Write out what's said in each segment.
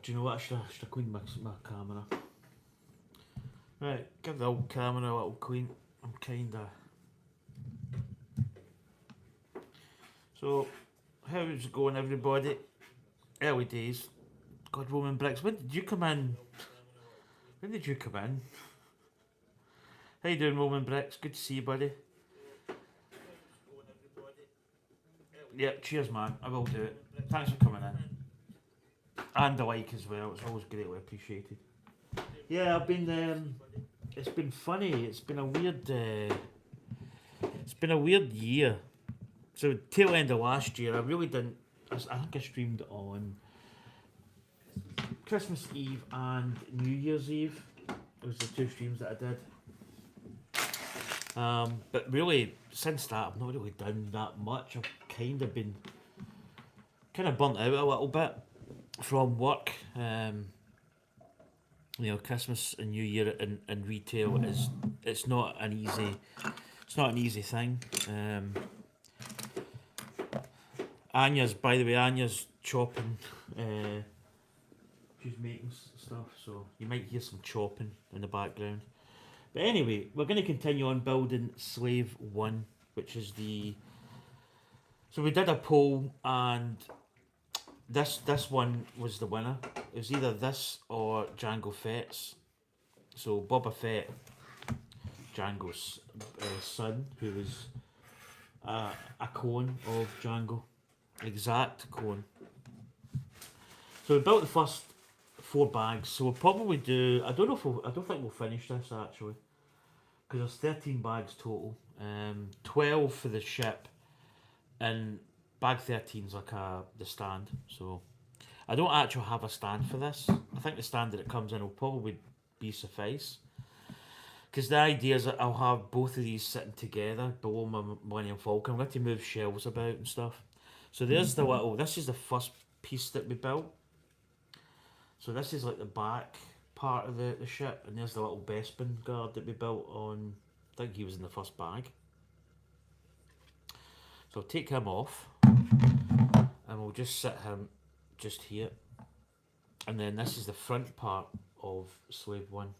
do you know what? I should have cleaned my camera. Right, give the old camera a little clean. I'm kinda. So, how's it going, everybody? Early days. God, Roman Bricks. When did you come in? When did you come in? How you doing, Roman Bricks? Good to see you, buddy. Yeah, cheers, man. I will do it. Thanks for coming in. And the like as well. It's always greatly appreciated. Yeah, I've been. It's been funny. It's been a weird. It's been a weird year. So tail end of last year, I really didn't. I think I streamed on Christmas Eve and New Year's Eve. It was the two streams that I did. But really, since that, I've not really done that much. I've kind of been burnt out a little bit from work. You know, Christmas and New Year in retail it's not an easy thing. Anya's chopping. She's making stuff, so you might hear some chopping in the background. But anyway, we're going to continue on building Slave 1, which is the... So we did a poll, and this one was the winner. It was either this or Jango Fett's. So Boba Fett, Jango's son, who was a clone of Jango. Exact clone. So we built the first 4 bags. So we'll probably do... I don't think we'll finish this, actually. Because there's 13 bags total. 12 for the ship. And bag 13 is like the stand. So I don't actually have a stand for this. I think the stand that it comes in will probably be suffice. Because the idea is that I'll have both of these sitting together below my Millennium Falcon. I'm going to move shelves about and stuff. So there's the little... This is the first piece that we built. So this is like the back part of the ship, and there's the little Bespin guard that we built on. I think he was in the first bag. So I'll take him off, and we'll just sit him just here. And then this is the front part of Slave 1.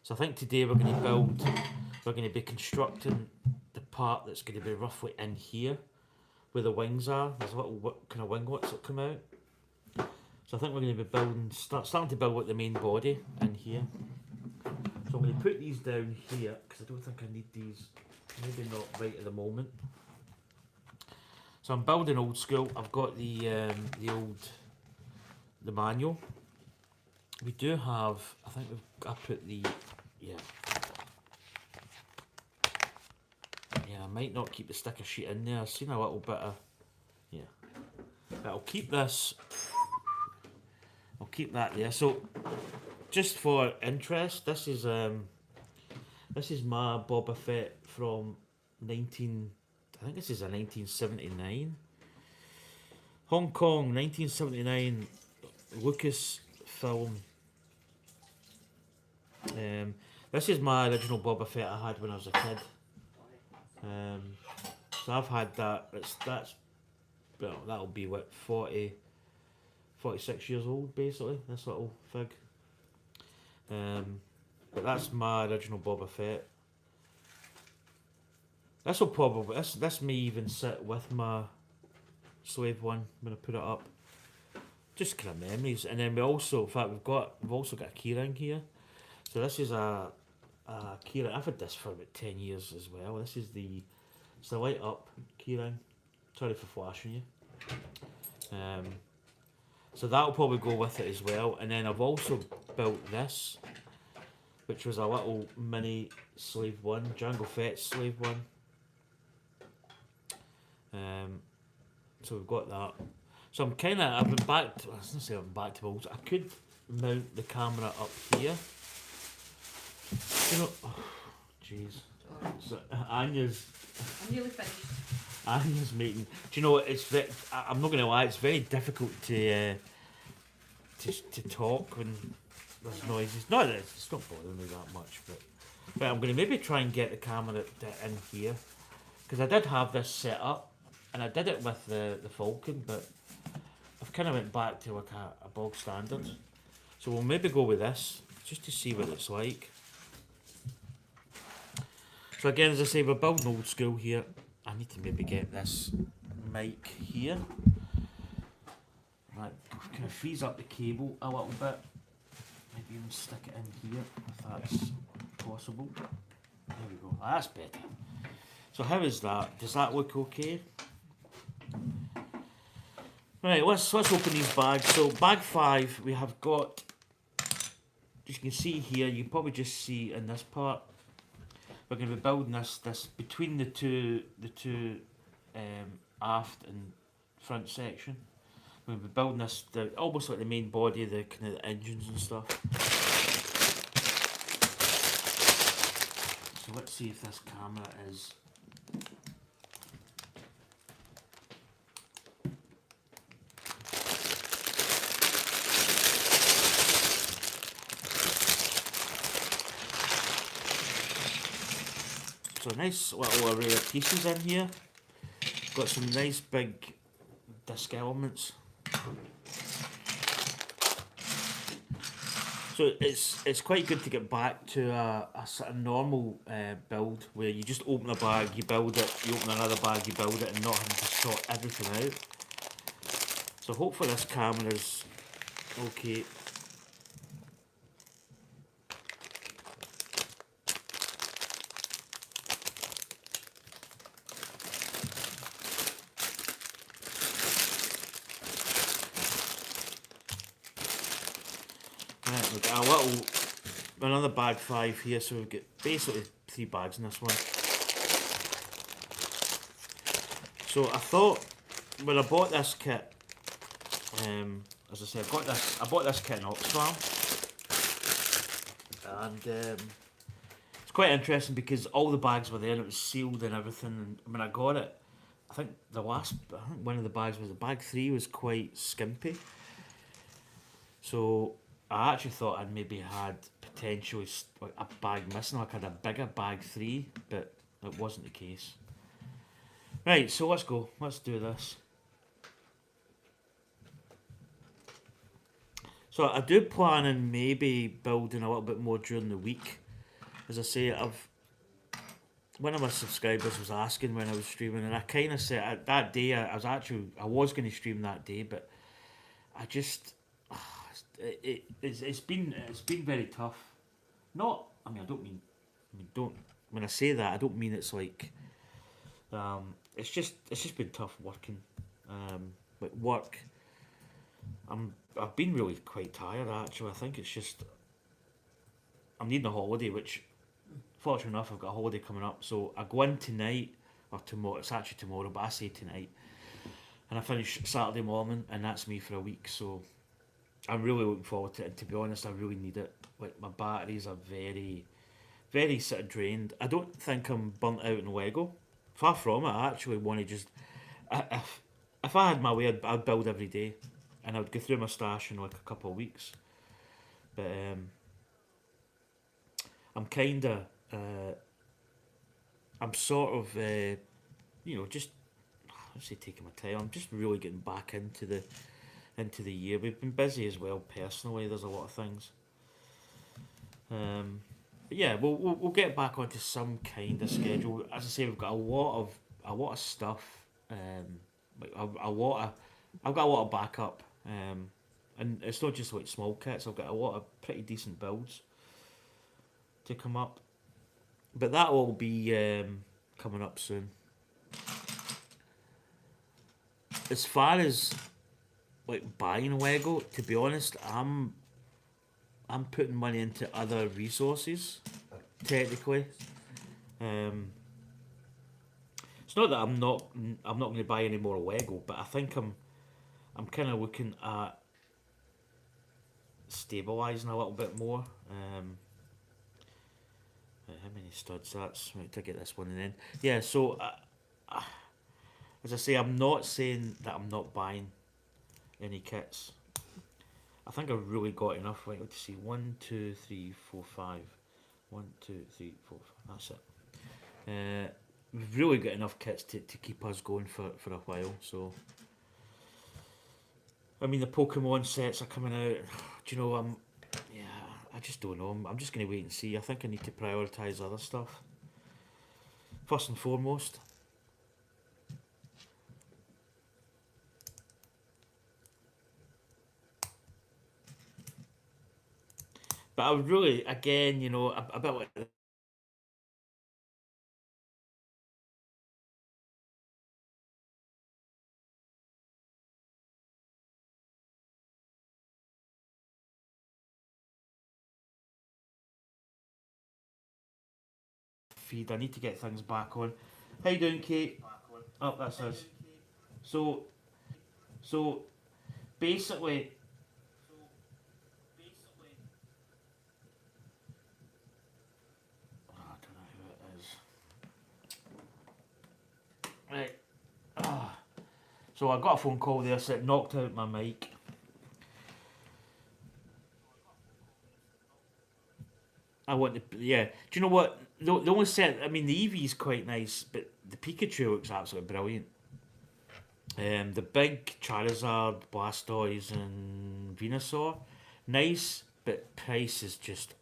So I think today we're going to be constructing the part that's going to be roughly in here, where the wings are. There's a little kind of winglets that come out. So I think we're going to be building, starting to build like the main body in here. So I'm going to put these down here, because I don't think I need these, maybe not right at the moment. So I'm building old school. I've got the manual. We do have, I think I put the, yeah, I might not keep the sticker sheet in there. I've seen a little bit of, yeah. But I'll keep this. I'll keep that there. So, just for interest, this is my Boba Fett from I think this is a 1979. Hong Kong, 1979 Lucasfilm. This is my original Boba Fett I had when I was a kid. So I've had that. Well, that'll be what, 46 years old, basically, this little fig. But that's my original Boba Fett. This may even sit with my Slave 1 when I put it up. Just kind of memories. And then we also, in fact, we've also got a keyring here. So this is a keyring. I've had this for about 10 years as well. This is it's the light up keyring. Sorry for flashing you. So that'll probably go with it as well. And then I've also built this, which was a little mini Slave 1, Jango Fett Slave 1. So we've got that. So I've been back to, I was going to say I'm back to balls. I could mount the camera up here. You know, jeez. So Anya's... I'm nearly finished. Anya's making... Do you know what, I'm not going to lie, it's very difficult to talk when there's noises. No, it's not bothering me that much, but I'm going to maybe try and get the camera in here. Because I did have this set up, and I did it with the Falcon, but I've kind of went back to like a bog standard. So we'll maybe go with this, just to see what it's like. So again, as I say, we're building old school here. I need to maybe get this mic here. Right, kind of frees up the cable a little bit. Maybe even stick it in here, if that's possible. There we go, that's better. So how is that? Does that look okay? Right, let's open these bags. So bag 5, we have got, as you can see here, you probably just see in this part, we're going to be building this between the two aft and front section. We're going to be building this almost like the main body, the kind of engines and stuff. So let's see if this camera is. So a nice little array of pieces in here. Got some nice big disc elements. So it's quite good to get back to a sort of normal build where you just open a bag, you build it, you open another bag, you build it, and not having to sort everything out. So hopefully this camera is okay. Right, we've got another bag 5 here, so we've got basically 3 bags in this one. So I thought when I bought this kit, as I said, I bought this kit in Oxfam, and it's quite interesting because all the bags were there and it was sealed and everything. And when I got it, I think one of the bags was bag 3 was quite skimpy. So I actually thought I'd maybe had potentially like a bag missing, like I had a bigger bag 3, but it wasn't the case. Right, so let's go. Let's do this. So I do plan on maybe building a little bit more during the week. As I say, one of my subscribers was asking when I was streaming, and I kind of said that day I was going to stream that day, but I just it's been very tough. Not, I mean, when I say that, I don't mean it's like it's just been tough working. Like work, I've been really quite tired actually. I think it's just I'm needing a holiday, which fortunately enough I've got a holiday coming up. So I go in tonight or tomorrow. It's actually tomorrow, but I say tonight, and I finish Saturday morning, and that's me for a week. So I'm really looking forward to it. And to be honest, I really need it. Like my batteries are very, very sort of drained. I don't think I'm burnt out in Lego. Far from it. I actually want to just if I had my way, I'd build every day, and I would go through my stash in like a couple of weeks. But I'm kind of, I'm sort of, just let's say taking my time. I'm just really getting back into the year. We've been busy as well personally. There's a lot of things. But yeah, we'll get back onto some kind of schedule. As I say, we've got a lot of stuff. I've got a lot of backup. And it's not just like small kits. I've got a lot of pretty decent builds to come up, but that will be coming up soon. As far as like buying Lego, to be honest, I'm putting money into other resources. Technically, it's not that I'm not going to buy any more Lego, but I think I'm kind of looking at stabilising a little bit more. How many studs? That's right to get this one in. Yeah, so as I say, I'm not saying that I'm not buying any kits. I think I've really got enough. Right, let's see. 1, 2, 3, 4, 5. 1, 2, 3, 4, 5. That's it. We've really got enough kits to keep us going for a while. So. I mean, the Pokemon sets are coming out. Do you know, yeah, I just don't know. I'm just going to wait and see. I think I need to prioritise other stuff. First and foremost. But I would really, again, you know, a bit like the feed. I need to get things back on. How you doing, Kate? Oh, that's us. So, so basically, oh, I don't know who it is. Right. Ah. So I got a phone call there, so it knocked out my mic. I want to, yeah. Do you know what? The only set, I mean, the Eevee is quite nice, but the Pikachu looks absolutely brilliant. The big Charizard, Blastoise, and Venusaur, nice, but price is just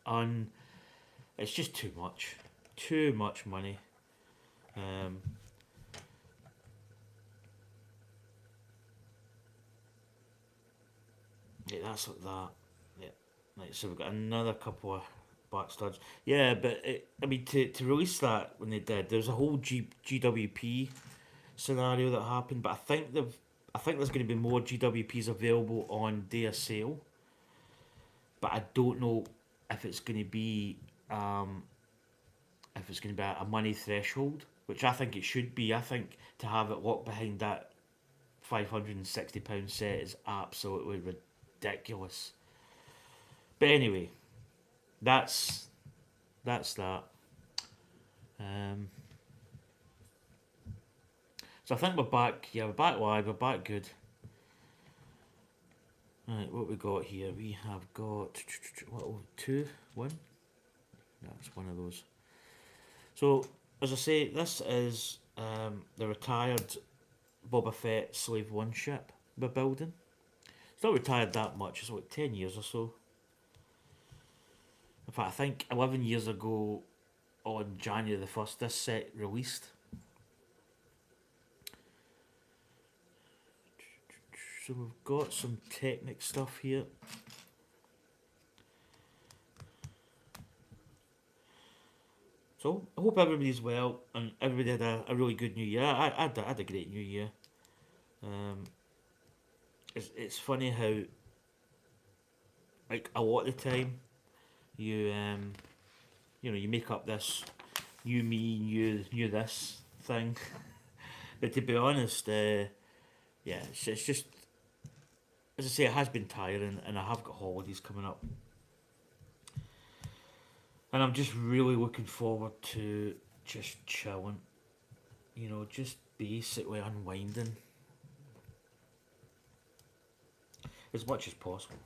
It's just too much money. Um, yeah, that's like that. Yeah, right. So we've got another couple of back studs. Yeah, but I mean, to release that when they did, there's a whole GWP scenario that happened, but I think there's going to be more GWPs available on their sale, but I don't know if it's going to be um, if it's going to be a money threshold, which I think it should be. I think to have it locked behind that £560 set is absolutely ridiculous. But anyway, that's that's that. Um, so I think we're back. Yeah, we're back live. We're back good. Right, what we got here? We have got what, two, one. That's one of those. So as I say, this is the retired Boba Fett Slave One ship we're building. It's not retired that much. It's like 10 years or so. In fact, I think 11 years ago on January 1st, this set released. So we've got some Technic stuff here. So I hope everybody's well and everybody had a really good New Year. I had a great New Year. Um, it's funny how like a lot of the time you you make up this new me, new this thing. But to be honest, yeah, it's just as I say, it has been tiring, and I have got holidays coming up, and I'm just really looking forward to just chilling. You know, just basically unwinding as much as possible.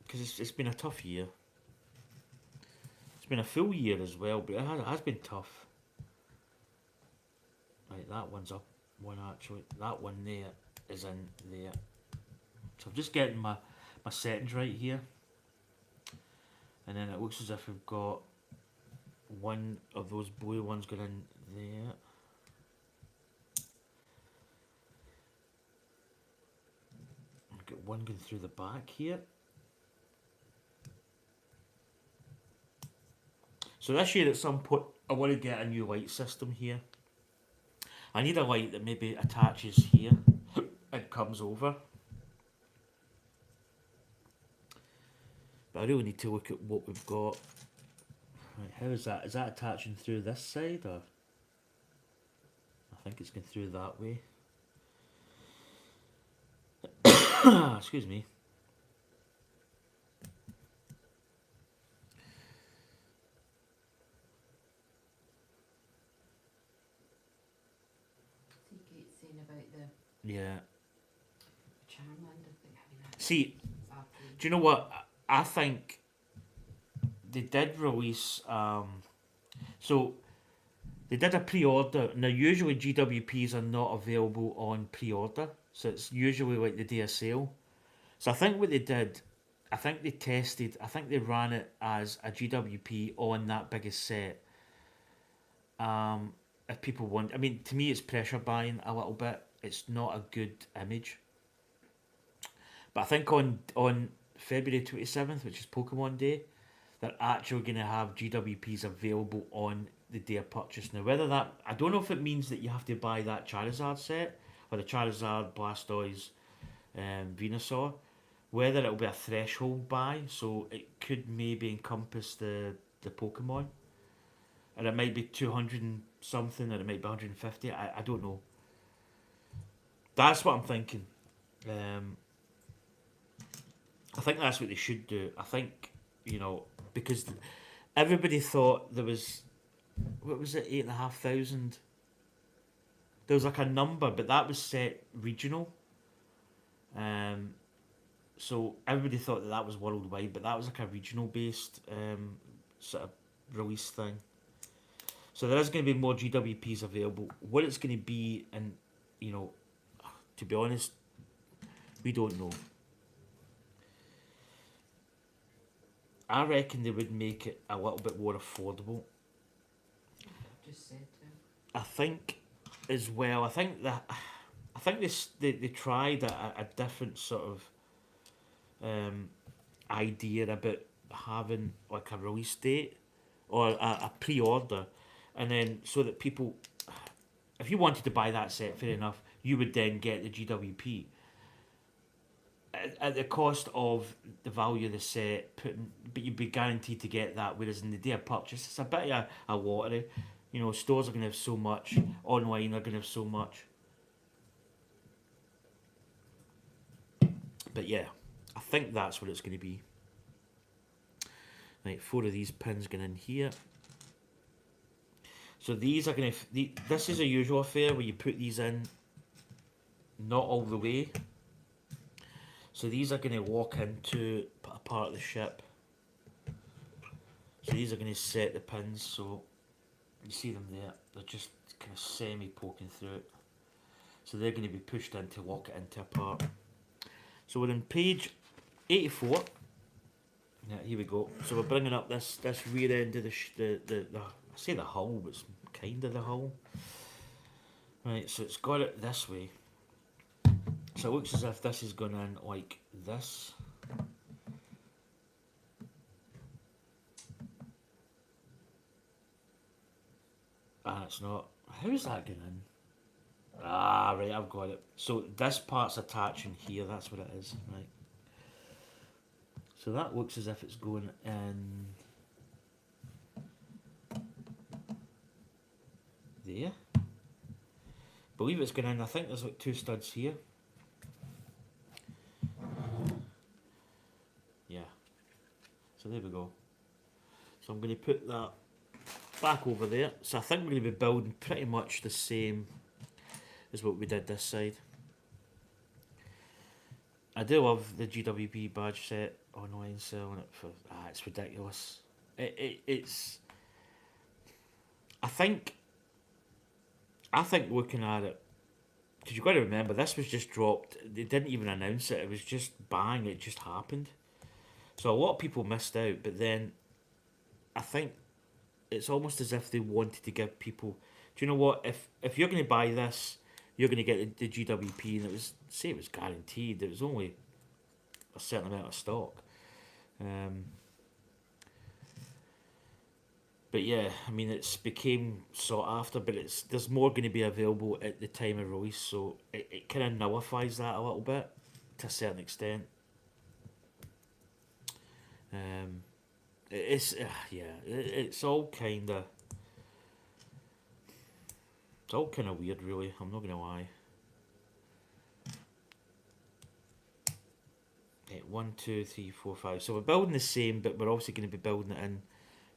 Because it's been a tough year. It's been a full year as well, but it has been tough. Right, that one's up one actually. That one there is in there. So I'm just getting my settings right here. And then it looks as if we've got one of those blue ones going in there. I've got one going through the back here. So this year at some point I want to get a new light system here. I need a light that maybe attaches here and comes over. But I really need to look at what we've got. Right, how is that? Is that attaching through this side or? I think it's going through that way. Excuse me. Kate's saying about the Yeah. Charmander thing. I mean, See, do you know what? I think they did release. So They did a pre-order. Now, usually GWPs are not available on pre-order, so it's usually like the day of sale. So I think what they did, I think they tested, I think they ran it as a GWP on that biggest set. If people want, I mean, to me, it's pressure buying a little bit. It's not a good image. But I think on February 27th, which is Pokemon Day, they're actually going to have GWPs available on the day of purchase. Now, whether that, I don't know if it means that you have to buy that Charizard set or the Charizard, Blastoise, Venusaur. Whether it'll be a threshold buy, so it could maybe encompass the Pokemon, and it might be 200 and something, or it might be 150. I don't know. That's what I'm thinking. I think that's what they should do. I think, because everybody thought there was, what was it, 8,500. There was like a number, but that was set regional. So everybody thought that that was worldwide, but that was like a regional based sort of release thing. So there is going to be more GWPs available. What it's going to be, and to be honest, we don't know. I reckon they would make it a little bit more affordable. Just said to. I think, as well. I think they tried a different sort of idea about having like a release date or a pre-order, and then so that people, if you wanted to buy that set, fair enough, you would then get the GWP at the cost of the value of the set, but you'd be guaranteed to get that. Whereas in the day of purchase, it's a bit of a lottery. Stores are going to have so much, online are going to have so much. But yeah, I think that's what it's going to be. Right, 4 of these pins going in here. So these are going to... This is a usual affair where you put these in not all the way. So these are going to walk into a part of the ship. So these are going to set the pins, so you see them there. They're just kind of semi-poking through it. So they're going to be pushed in to lock it into a part. So we're in page 84. Yeah, here we go. So we're bringing up this rear end of the I say the hull, but it's kind of the hull. Right, so it's got it this way. So it looks as if this is going in like this. And it's not. How is that going in? Ah, right, I've got it. So this part's attaching here, that's what it is, right. So that looks as if it's going in there. Believe it's going in, I think there's like 2 studs here. Yeah. So there we go. So I'm going to put that back over there. So I think we're going to be building pretty much the same as what we did this side. I do love the GWP badge set online, selling it for it's ridiculous. It's I think looking at it, because you've got to remember this was just dropped. They didn't even announce it. It was just bang. It just happened. So a lot of people missed out. But then I think it's almost as if they wanted to give people. Do you know what? If you're going to buy this, you're going to get the GWP, and it was guaranteed. There was only a certain amount of stock. But yeah, I mean, it's became sought after, but there's more going to be available at the time of release, so it kind of nullifies that a little bit to a certain extent. It's all kind of weird, really. I'm not gonna lie. Right, 1, 2, 3, 4, 5. So we're building the same, but we're also going to be building it in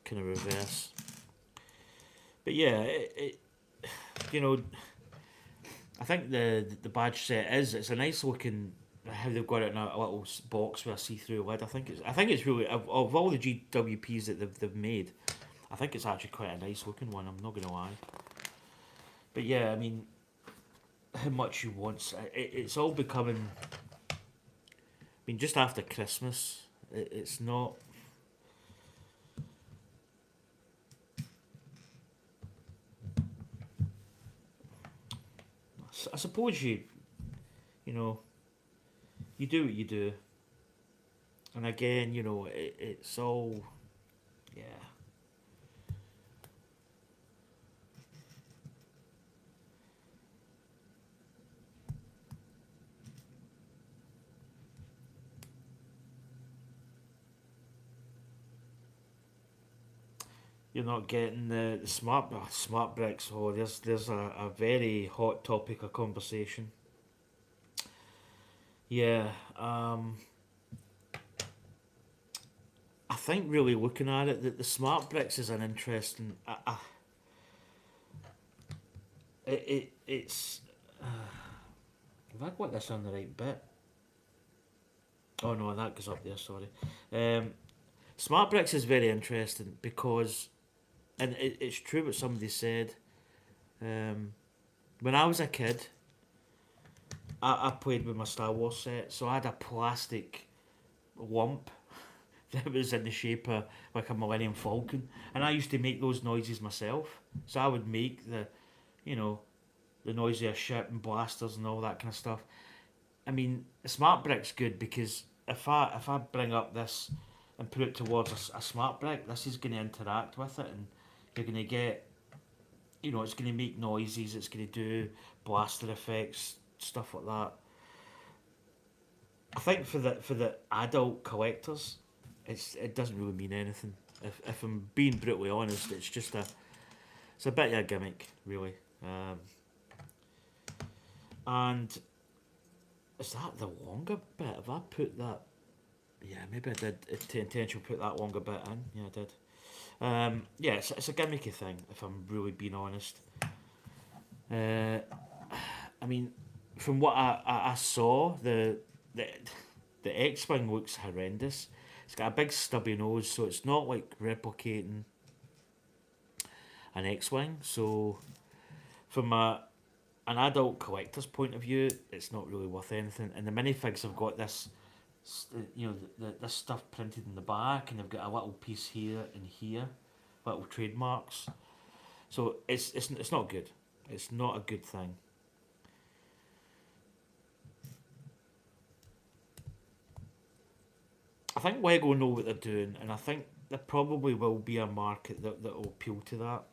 kind of reverse. But yeah, I think the badge set it's a nice looking. How they've got it in a little box with a see-through lid. I think it's really of all the GWPs that they've made, I think it's actually quite a nice looking one. I'm not gonna lie. But yeah, I mean, how much you want. It's all becoming. I mean, just after Christmas, it's not. I suppose you know, you do what you do, and again, you know, it's all, yeah. You're not getting the smart bricks. Oh, there's a very hot topic of conversation. Yeah, I think really looking at it, that the smart bricks is an interesting. It's. Have I got this on the right bit? Oh no, that goes up there. Sorry. Smart bricks is very interesting because, and it's true what somebody said. When I was a kid, I played with my Star Wars set, so I had a plastic lump that was in the shape of like a Millennium Falcon, and I used to make those noises myself. So I would make you know, the noise of a ship and blasters and all that kind of stuff. I mean, a smart brick's good because if I bring up this and put it towards a smart brick, this is going to interact with it, and you're going to get, you know, it's going to make noises, it's going to do blaster effects, stuff like that. I think for the adult collectors, it doesn't really mean anything. If I'm being brutally honest, it's a bit of a gimmick, really. And is that the longer bit? Have I put that? Yeah, maybe I did intentionally put that longer bit in. Yeah, I did. Yeah, it's a gimmicky thing, if I'm really being honest. I mean, from what I saw, the the X-wing looks horrendous. It's got a big stubby nose, so it's not like replicating an X-wing. So, from an adult collector's point of view, it's not really worth anything. And the minifigs have got this, you know, this stuff printed in the back, and they've got a little piece here and here, little trademarks. So it's not good. It's not a good thing. I think Lego know what they're doing, and I think there probably will be a market that will appeal to that.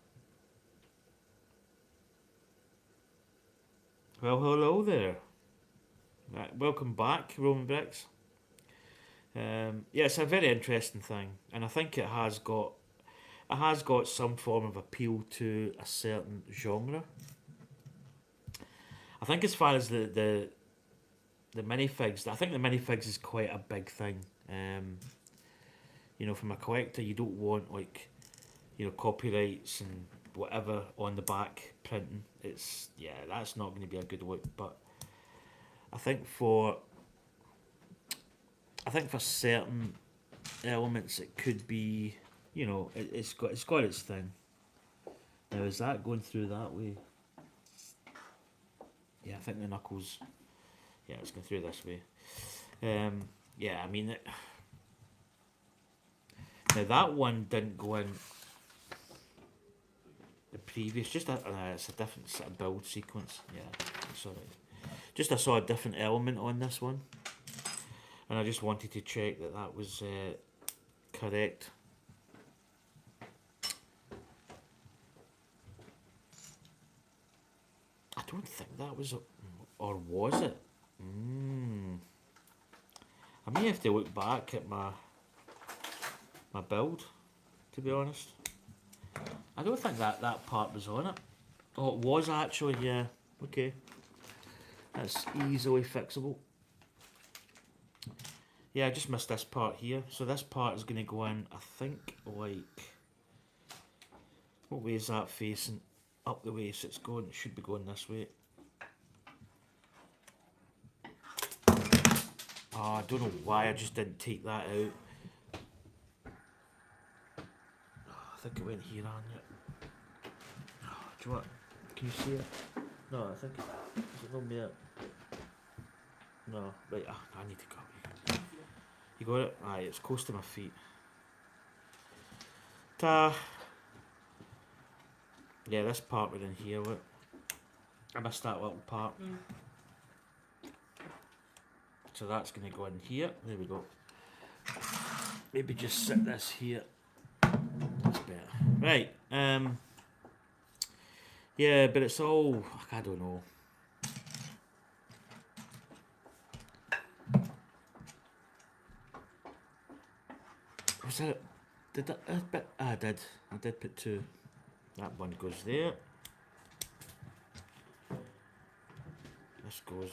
Well, hello there. Right, welcome back, Roman Bricks. Yeah, it's a very interesting thing, and I think it has got some form of appeal to a certain genre. I think as far as the minifigs, I think the minifigs is quite a big thing. You know, from a collector, you don't want like, you know, copyrights and whatever on the back printing. It's, yeah, that's not going to be a good look. But I think for certain elements, it could be, you know, it's got its thing. Now, is that going through that way? Yeah, I think the knuckles. Yeah, it's going through this way. Yeah, I mean, now that one didn't go in the previous. Just it's a different sort of build sequence. Yeah, it's alright. Just I saw a different element on this one, and I just wanted to check that that was correct. I don't think that was, or was it? I may have to look back at my build, to be honest. I don't think that part was on it. Oh, it was actually, yeah. Okay. That's easily fixable. Yeah, I just missed this part here. So this part is going to go in, I think, like... What way is that facing? Up the way, so it's going, it should be going this way. Oh, I don't know why I just didn't take that out. Oh, I think it went here on it. Oh, do you know what? Can you see it? No, I think is it not me? No, right. I need to go. You got it? Aye, it's close to my feet. Ta. Yeah, this part we're in here. Look, I missed that little part. So that's going to go in here. There we go. Maybe just sit this here. That's better. Right. Yeah, but it's all, I don't know. Was that? Did that? I did. I did put two. That one goes there. This goes.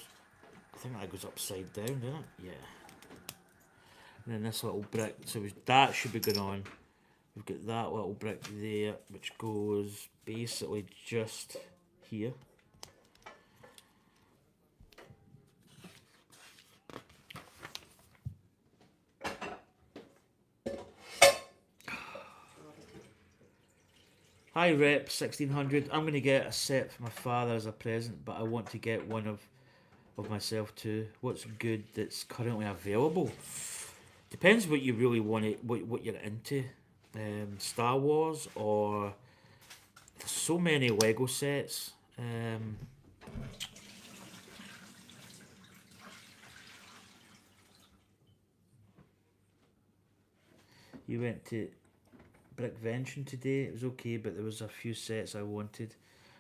I think that goes upside down, doesn't it? Yeah. And then this little brick. So that should be going on. We've got that little brick there, which goes basically just here. Hi Rep 1600. I'm going to get a set for my father as a present, but I want to get one of myself too. What's good that's currently available? Depends what you really want it, what you're into. Star Wars, or there's so many Lego sets. You went to Brickvention today. It was okay, but there was a few sets I wanted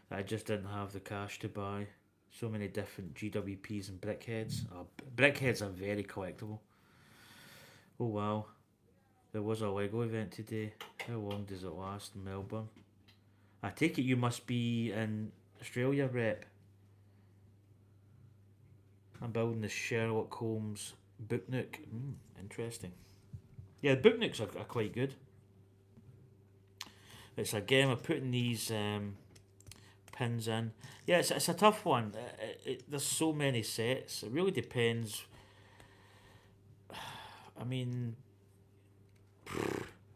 that I just didn't have the cash to buy. So many different GWPs and brickheads. Oh, brickheads are very collectible. Oh wow. There was a Lego event today. How long does it last in Melbourne? I take it you must be in Australia, Rep. I'm building the Sherlock Holmes book nook. Interesting. Yeah, the book nooks are quite good. It's a game of putting these pins in. Yeah, it's a tough one. There's so many sets. It really depends. I mean,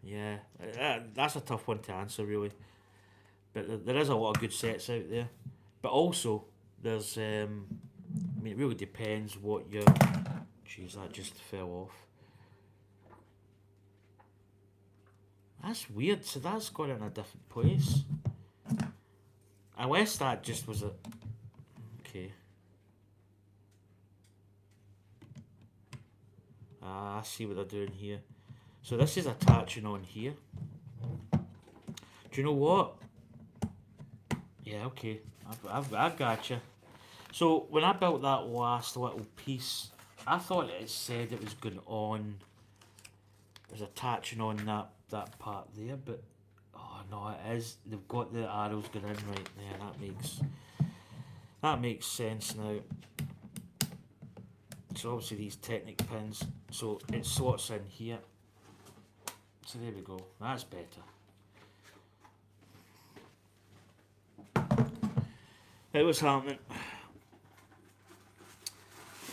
yeah, that's a tough one to answer, really. But there is a lot of good sets out there. But also, there's, I mean, it really depends what your... Jeez, that just fell off. That's weird. So that's gone in a different place. Unless that just was a... Okay. I see what they're doing here. So this is attaching on here. Do you know what? Yeah, okay. I've gotcha. So when I built that last little piece, I thought it said it was going on. It was attaching on that part there, but oh no, it is. They've got the arrows going in right there. That makes sense now. So obviously these Technic pins, so it slots in here. So there we go. That's better. Hey, what's happening?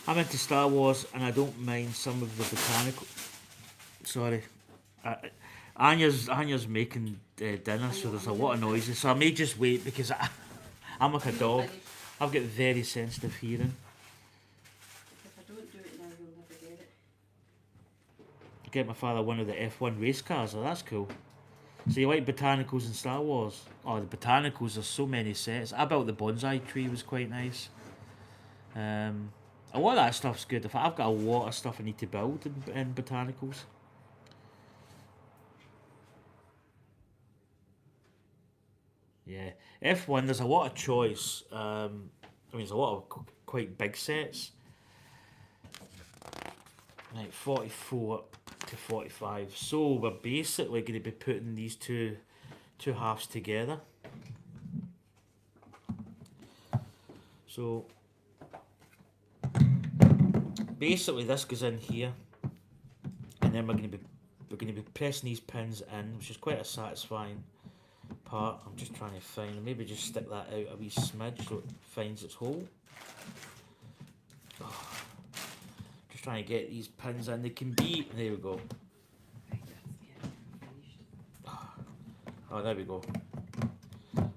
I'm into Star Wars and I don't mind some of the botanical. Sorry, Anya's making dinner, so there's a lot of noises. So I may just wait because I'm like a dog. I've got very sensitive hearing. If I don't do it now, you'll never get it. Get my father one of the F1 race cars. Oh, that's cool. So you like botanicals in Star Wars? Oh, the botanicals, there's so many sets. I built the bonsai tree, was quite nice. A lot of that stuff's good. I've got a lot of stuff I need to build in botanicals. Yeah, F1, there's a lot of choice. I mean, there's a lot of quite big sets. Like 44 to 45. So we're basically going to be putting these two halves together. So basically this goes in here, and then we're going to be pressing these pins in, which is quite a satisfying part. I'm just trying to find, maybe just stick that out a wee smidge so it finds its hole. Oh, just trying to get these pins in. They can be, there we go. Oh, there we go.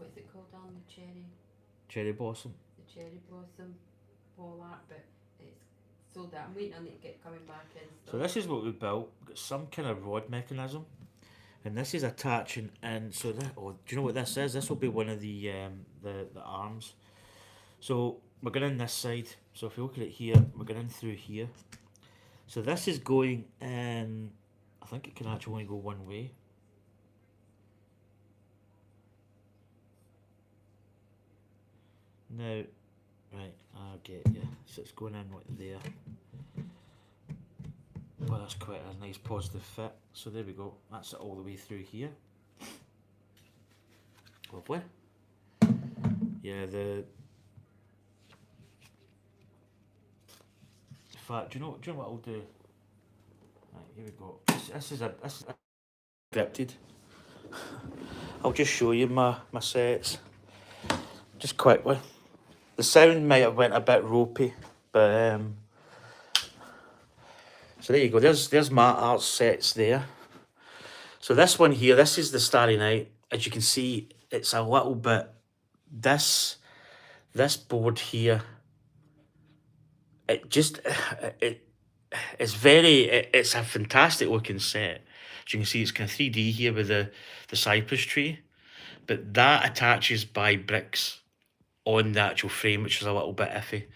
what's it called on the cherry blossom. the cherry blossom wall art, but it's sold out. I'm waiting on it to get coming back in So stock. this is what we built. We've got some kind of rod mechanism, and this is attaching. And so that, oh, do you know what this is? This will be one of the arms. So we're going in this side. So if you look at it here, we're going in through here. So this is going in. I think it can actually only go one way. Now, right, I'll get you. So it's going in right there. Well, that's quite a nice positive fit. So there we go. That's it all the way through here. Lovely. Yeah, in fact, do you know what I'll do? Right, here we go. This is scripted. I'll just show you my sets. Just quickly. The sound might have went a bit ropey, but so there you go. There's my art sets there. So this one here, this is the Starry Night. As you can see, it's a little bit this board here. It's a fantastic looking set. As you can see, it's kind of 3D here with the cypress tree, but that attaches by bricks on the actual frame, which is a little bit iffy.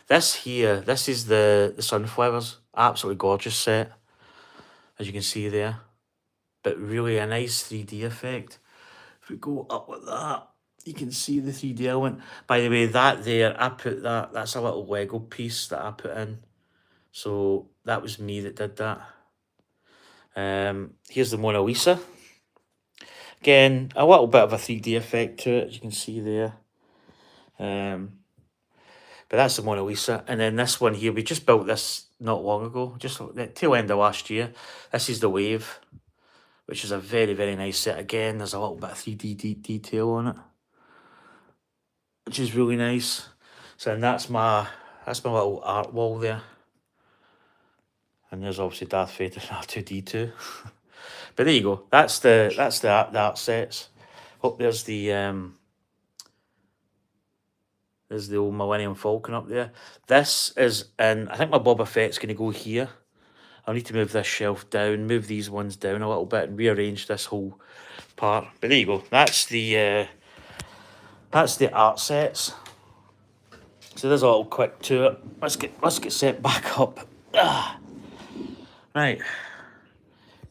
This here, this is the sunflowers. Absolutely gorgeous set, as you can see there. But really a nice 3D effect. If we go up like that, you can see the 3D element. By the way, that there, I put that's a little Lego piece that I put in. So that was me that did that. Here's the Mona Lisa. Again, a little bit of a 3D effect to it, as you can see there. But that's the Mona Lisa. And then this one here, we just built this not long ago, just the tail end of last year. This is the Wave, which is a very, very nice set. Again, there's a little bit of 3D detail on it, which is really nice. So and that's my little art wall there. And there's obviously Darth Vader and R2D2. But there you go. That's the art sets. Oh, there's the old Millennium Falcon up there. This is in, I think my Boba Fett's going to go here. I'll need to move this shelf down, move these ones down a little bit and rearrange this whole part. But there you go. That's the art sets. So there's a little quick tour. Let's get set back up. Right.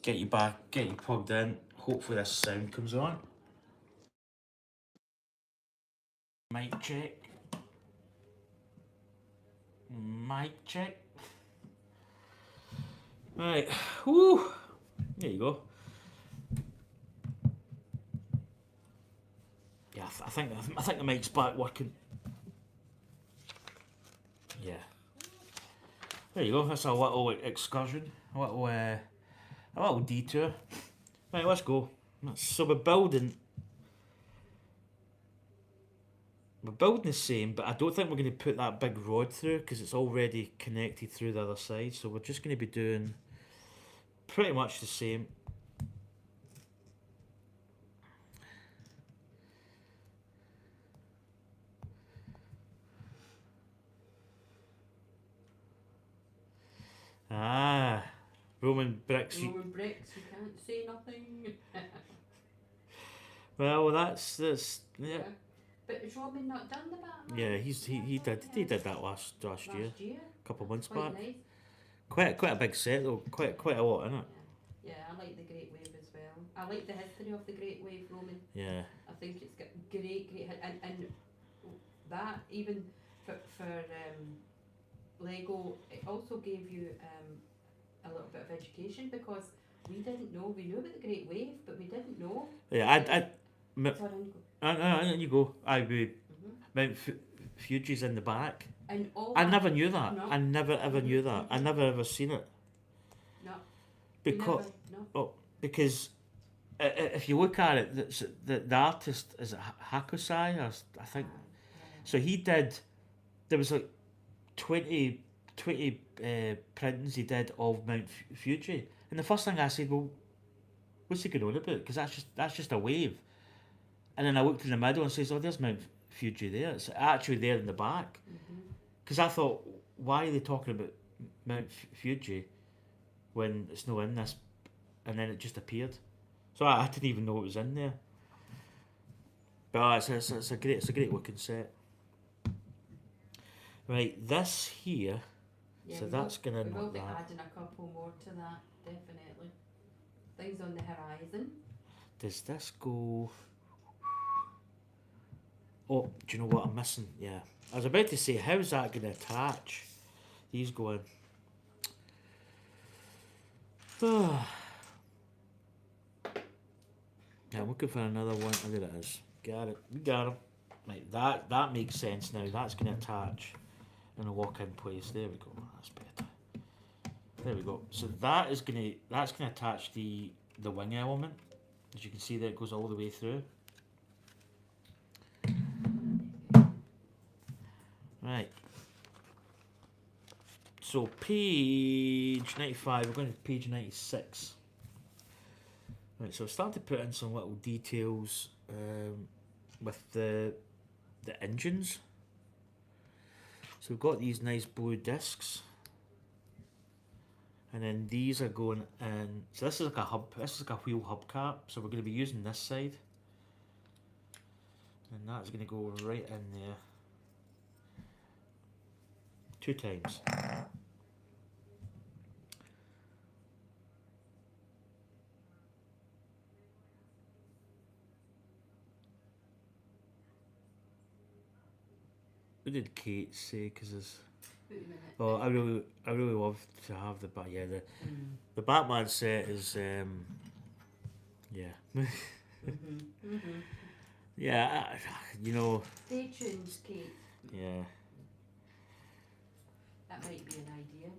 Get you plugged in. Hopefully this sound comes on. Mic check. Mic check. Right. Whoo. There you go. Yeah, I think the mic's back working. Yeah. There you go. That's a little excursion, a little detour. Right, let's go. So we're building the same, but I don't think we're going to put that big rod through because it's already connected through the other side. So we're just going to be doing pretty much the same. Roman bricks. Roman bricks, you can't say nothing. Well, that's yeah. But is Roman not done the Batman? Yeah, he did that last year. A couple of months back. Nice. Quite a big set though. Quite a lot in it. Yeah, I like the Great Wave as well. I like the history of the Great Wave, Roman. Yeah. I think it's got great and that even for Lego, it also gave you a little bit of education because we didn't know. We knew about the Great Wave, but we didn't know. Yeah, Sorry, you go. Mount Fuji's in the back. And all I never knew that. No. I never ever knew that. I never ever seen it. No. Because if you look at it, the artist is it Hakusai, I think. So he did. There was like 20 printings he did of Mount Fuji, and the first thing I said, well, what's he going on about? Because that's just a wave. And then I looked in the middle and says, "Oh, there's Mount Fuji there. It's actually there in the back." Mhm. Because I thought, why are they talking about Mount Fuji when it's no in this? And then it just appeared. So I didn't even know it was in there. But it's a great looking set. Right, this here. Yeah, So we that's will, gonna we will knock be that. adding a couple more to that, definitely. Things on the horizon. Does this go? Oh, do you know what I'm missing? Yeah, I was about to say, how's that going to attach? These going. Yeah, I'm looking for another one. Oh, there it is. Got it. We got him. Right, that makes sense now. That's going to attach in a lock-in place. There we go. That's better. There we go. So that's gonna attach the wing element. As you can see, there it goes all the way through. Right. So page 95, we're going to page 96. Right, so I'm starting to put in some little details with the engines. So we've got these nice blue discs. And then these are going in. So this is like a hub. This is like a wheel hubcap. So we're going to be using this side, and that's going to go right in there. 2 times. What did Kate say? Because there's. Wait a minute. Oh, I really love to have the the Batman set is yeah. Mm-hmm. Yeah, you know, Stay tuned, Kate. yeah. That might be an idea.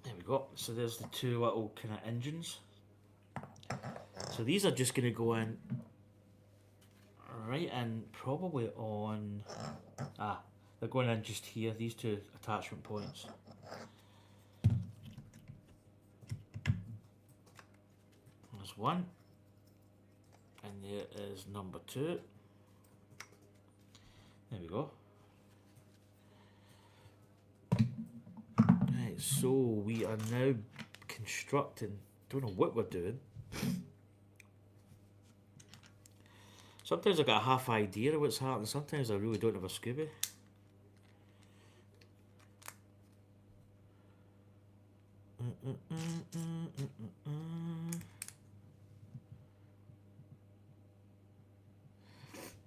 There we go. So there's the 2 little kind of engines. So these are just going to go in right in, probably on. They're going in just here. These 2 attachment points. There's one, and there is number 2. There we go. Right, so we are now constructing. Don't know what we're doing. Sometimes I got a half idea of what's happening. Sometimes I really don't have a Scooby.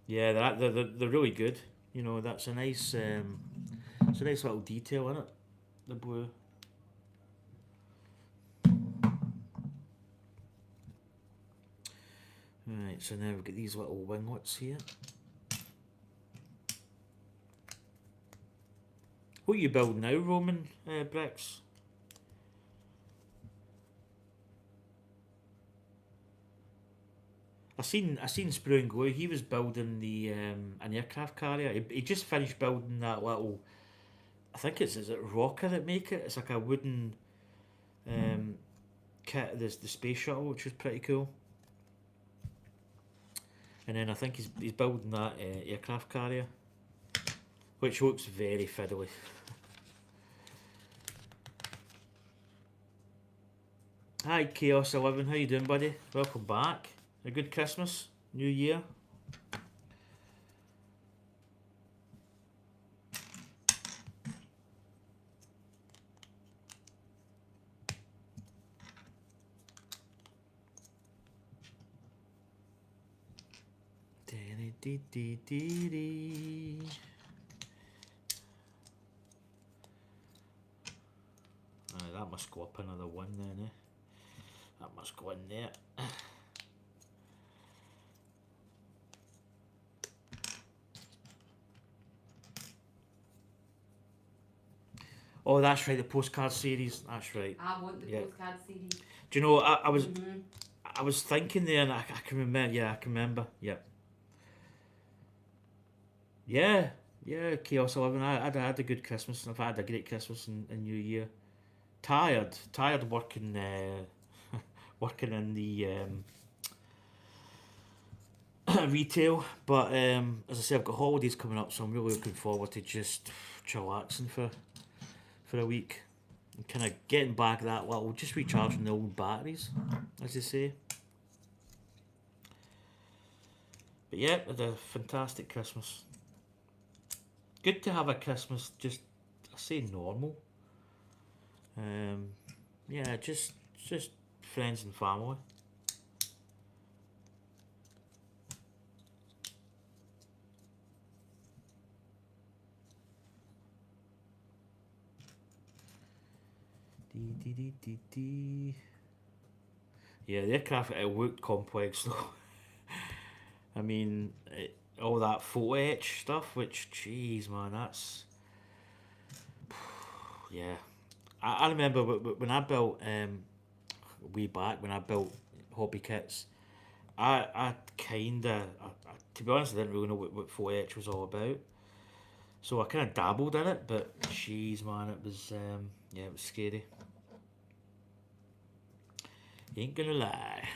Yeah, they're really good. You know, that's a nice, it's a nice little detail in it. The blue. Right, so now we've got these little winglets here. What are you building now, Roman bricks? I seen Sprue and Glue. He was building the an aircraft carrier. He just finished building that little. I think is it Rocker that make it? It's like a wooden kit of the space shuttle, which is pretty cool. And then I think he's building that aircraft carrier, which looks very fiddly. Hi Chaos 11, how you doing, buddy? Welcome back. A good Christmas, New Year. That must go up another 1 then, eh? That must go in there. Oh, that's right, the postcard series. That's right. I want the postcard series. Do you know? I was thinking there, and I can remember. Yeah, I can remember. Yep. Yeah. Chaos 11. I had a good Christmas, and I've had a great Christmas and New Year. Tired working working in the retail. But as I say, I've got holidays coming up, so I'm really looking forward to just chillaxing for a week and kind of getting back that little, just recharging the old batteries, as they say. But yeah, I had a fantastic Christmas. Good to have a Christmas just, I say normal. Yeah, just friends and family. Dee. Yeah, the aircraft it looked complex though. I mean, all that photo etch stuff, which, jeez, man, that's yeah. I remember when I built way back when I built hobby kits. I to be honest, I didn't really know what photo etch was all about. So I kind of dabbled in it, but jeez, man, it was yeah, it was scary. Ain't gonna lie.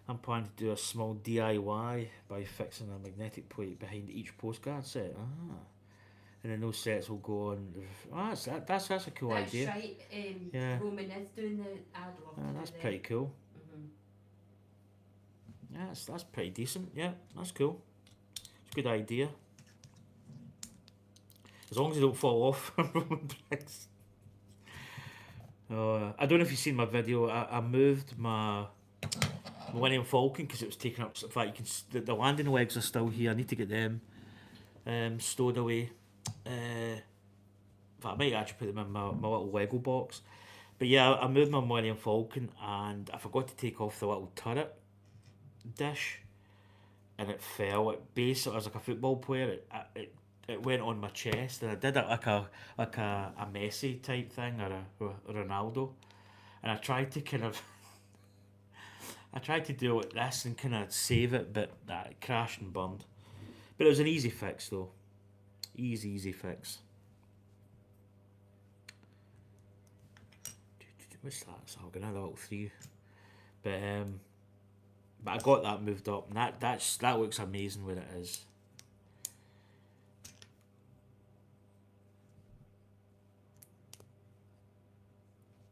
I'm planning to do a small DIY by fixing a magnetic plate behind each postcard set. Ah. And then those sets will go on. Ah, that's a cool That's idea. right. Yeah. Roman is doing the. I'd love to That's do pretty cool. Mhm. Yeah, that's pretty decent. Yeah, that's cool. It's a good idea. As long as they don't fall off Roman bricks. I don't know if you've seen my video. I moved my Millennium Falcon because it was taken up. In fact, you can the landing legs are still here. I need to get them stowed away. In fact, I might actually put them in my little Lego box. But yeah, I moved my Millennium Falcon and I forgot to take off the little turret dish, and it fell. It basically, as like a football player, it went on my chest, and I did it like a Messi type thing or a Ronaldo, and I tried to kind of I tried to do it like this and kind of save it, but it crashed and burned. But it was an easy fix though, easy fix. What's that? So I'll get another little three, but I got that moved up, and that looks amazing where it is.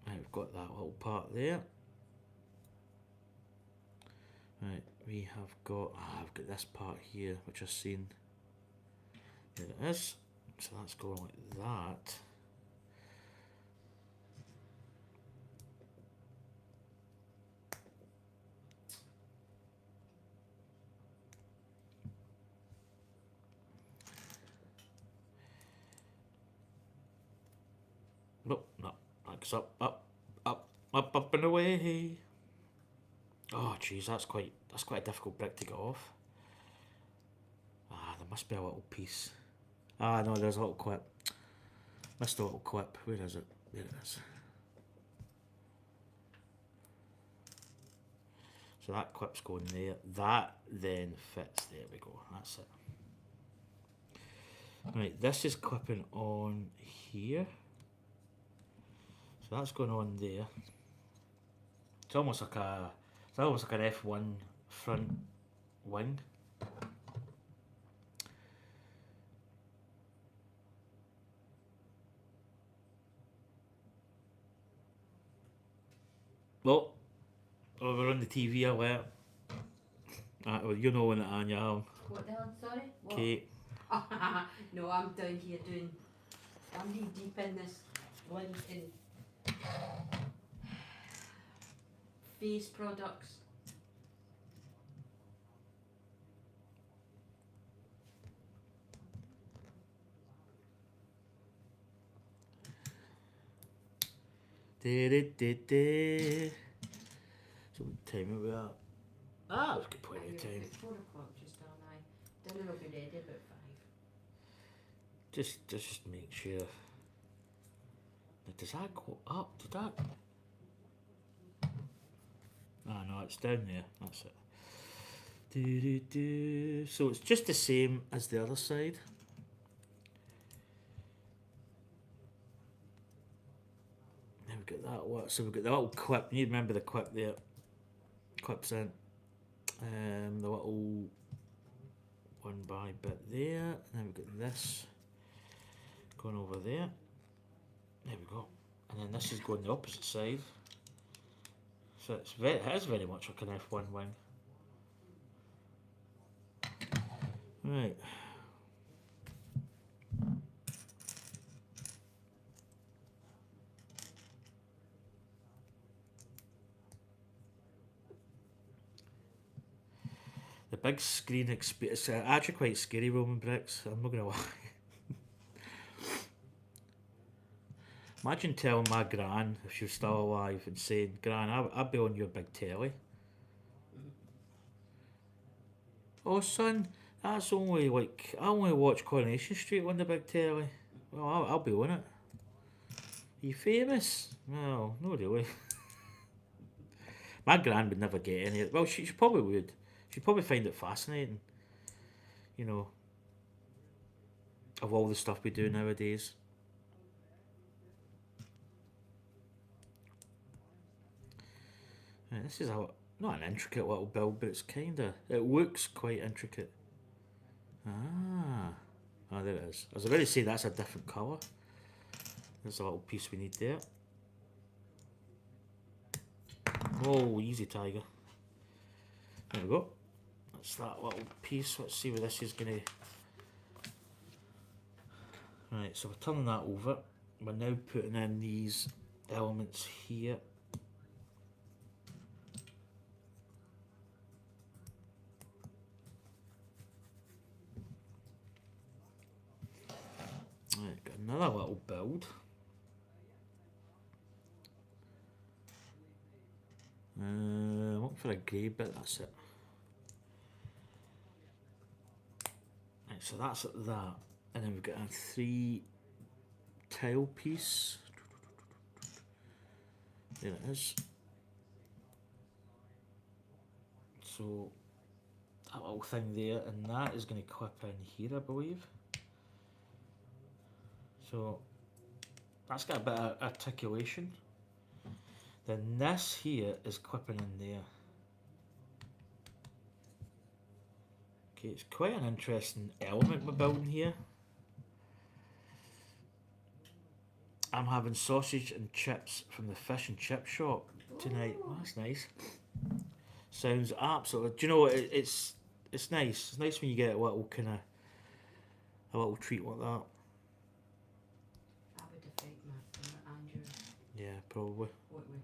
Right, we've got that little part there. Right, we have got I've got this part here which I've seen. There it is. So that's going like that. Nope, no. That's up and away. Oh jeez, that's quite a difficult brick to get off. There must be a little piece. No, there's a little clip. Missed a little clip. Where is it? There it is. So that clip's going there. That then fits. There we go. That's it. Right, this is clipping on here. So that's going on there. It's almost like an F1 front wing. Well, we're on the TV alert. Well, you know when it on your arm. What the hell? Sorry. What? Kate. No, I'm down here doing. I'm knee deep in this blinking face products. So what time are we at? We've got plenty of time. It's 4 o'clock just on. Dinner will be ready about 5. Just make sure. Does that go up? Did that? Ah, no, it's down there. That's it. So it's just the same as the other side. Now we've got that one. So we've got the little clip. You need to remember the clip there. Clips in. The little one by bit there. And then we've got this going over there. There we go. And then this is going the opposite side. So it is very much like an F1 wing. Right. The big screen experience. It's actually quite scary, Roman bricks. I'm not going to lie. Imagine telling my gran, if she was still alive, and saying, Gran, I'll be on your big telly. Oh, son, that's only like, I only watch Coronation Street on the big telly. Well, I'll be on it. Are you famous? Well, no really. My gran would never get any. Well, she probably would. She'd probably find it fascinating. You know, of all the stuff we do nowadays. Right, this is not an intricate little build, but it's it looks quite intricate. Ah, there it is. I was about to say that's a different colour. There's a little piece we need there. Oh, easy, tiger. There we go. That's that little piece. Let's see where this is going to... Right, so we're turning that over. We're now putting in these elements here. Right, got another little build. Look for a grey bit, that's it. Right, so that's that. And then we've got a 3 tile piece. There it is. So that little thing there, and that is going to clip in here, I believe. So that's got a bit of articulation. Then this here is clipping in there. Okay, it's quite an interesting element we're building here. I'm having sausage and chips from the fish and chip shop tonight. Oh, that's nice. Sounds absolutely. Do you know what? It's nice. It's nice when you get a little a little treat like that. That would affect my Andrew. Yeah, probably. What would?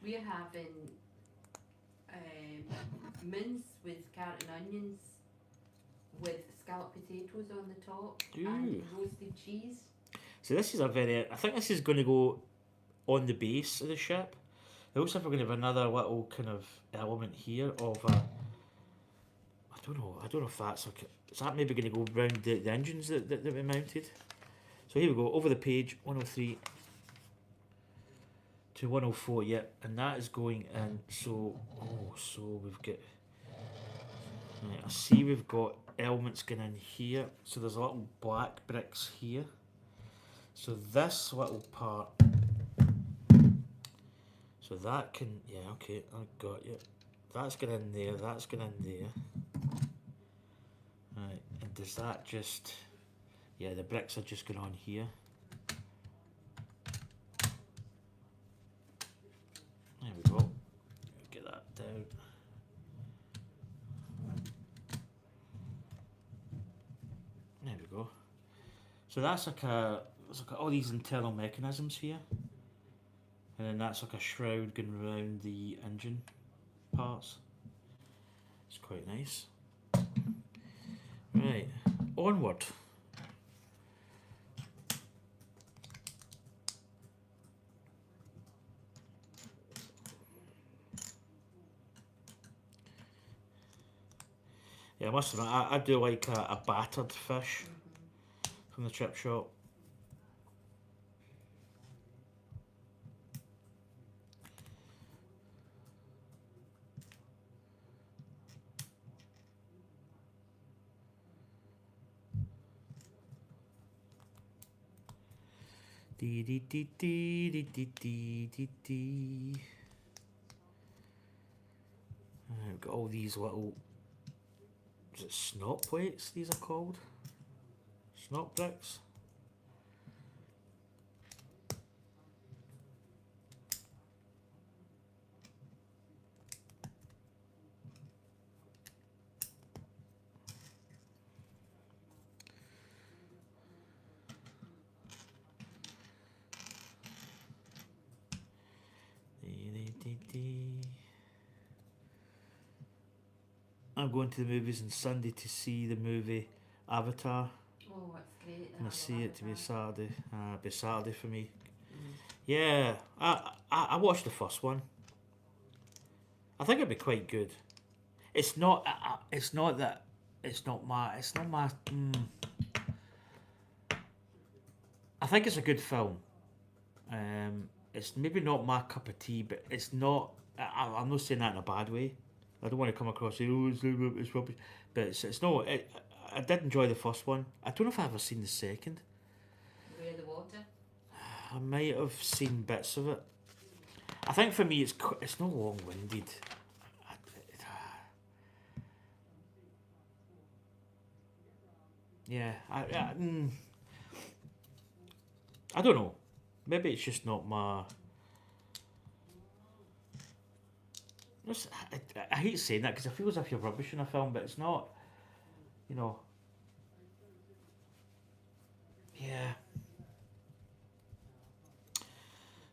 We're having mince with carrot and onions with scalloped potatoes on the top. Ooh. And roasted cheese. So this is I think this is going to go on the base of the ship. It looks like we're going to have another little kind of element here of a... I don't know if that's like... Is that maybe going to go around the engines that we mounted? So here we go, over the page, 103 to 104, yep, and that is going in, so we've got... Right, I see we've got elements going in here, so there's little black bricks here. So this little part... So that can, yeah, okay, I got you. That's going in there, that's going in there. Right, and does that just, yeah, the bricks are just going on here. There we go. Get that down. There we go. So that's like there's like all these internal mechanisms here. And then that's like a shroud going around the engine parts. It's quite nice. Right, onward. Yeah, I must admit, I do like a battered fish from the chip shop. Dee dee dee dee dee dee dee dee dee. I've got all these little, is it snot plates these are called? Snot bricks? I'm going to the movies on Sunday to see the movie Avatar. Oh, it's great. And I see it to be Avatar. Saturday. It'll be Saturday for me. Mm. Yeah, I watched the first one. I think it'd be quite good. It's not. It's not that. It's not my. It's not my. I think it's a good film. It's maybe not my cup of tea, but it's not. I'm not saying that in a bad way. I don't want to come across saying, "Oh, it's rubbish," but it's not. I did enjoy the first one. I don't know if I've ever seen the second. Way of the Water. I might have seen bits of it. I think for me, it's not long-winded. Yeah, I don't know. Maybe it's just not my. I hate saying that because I feel as if you're rubbish in a film, but it's not. You know. Yeah.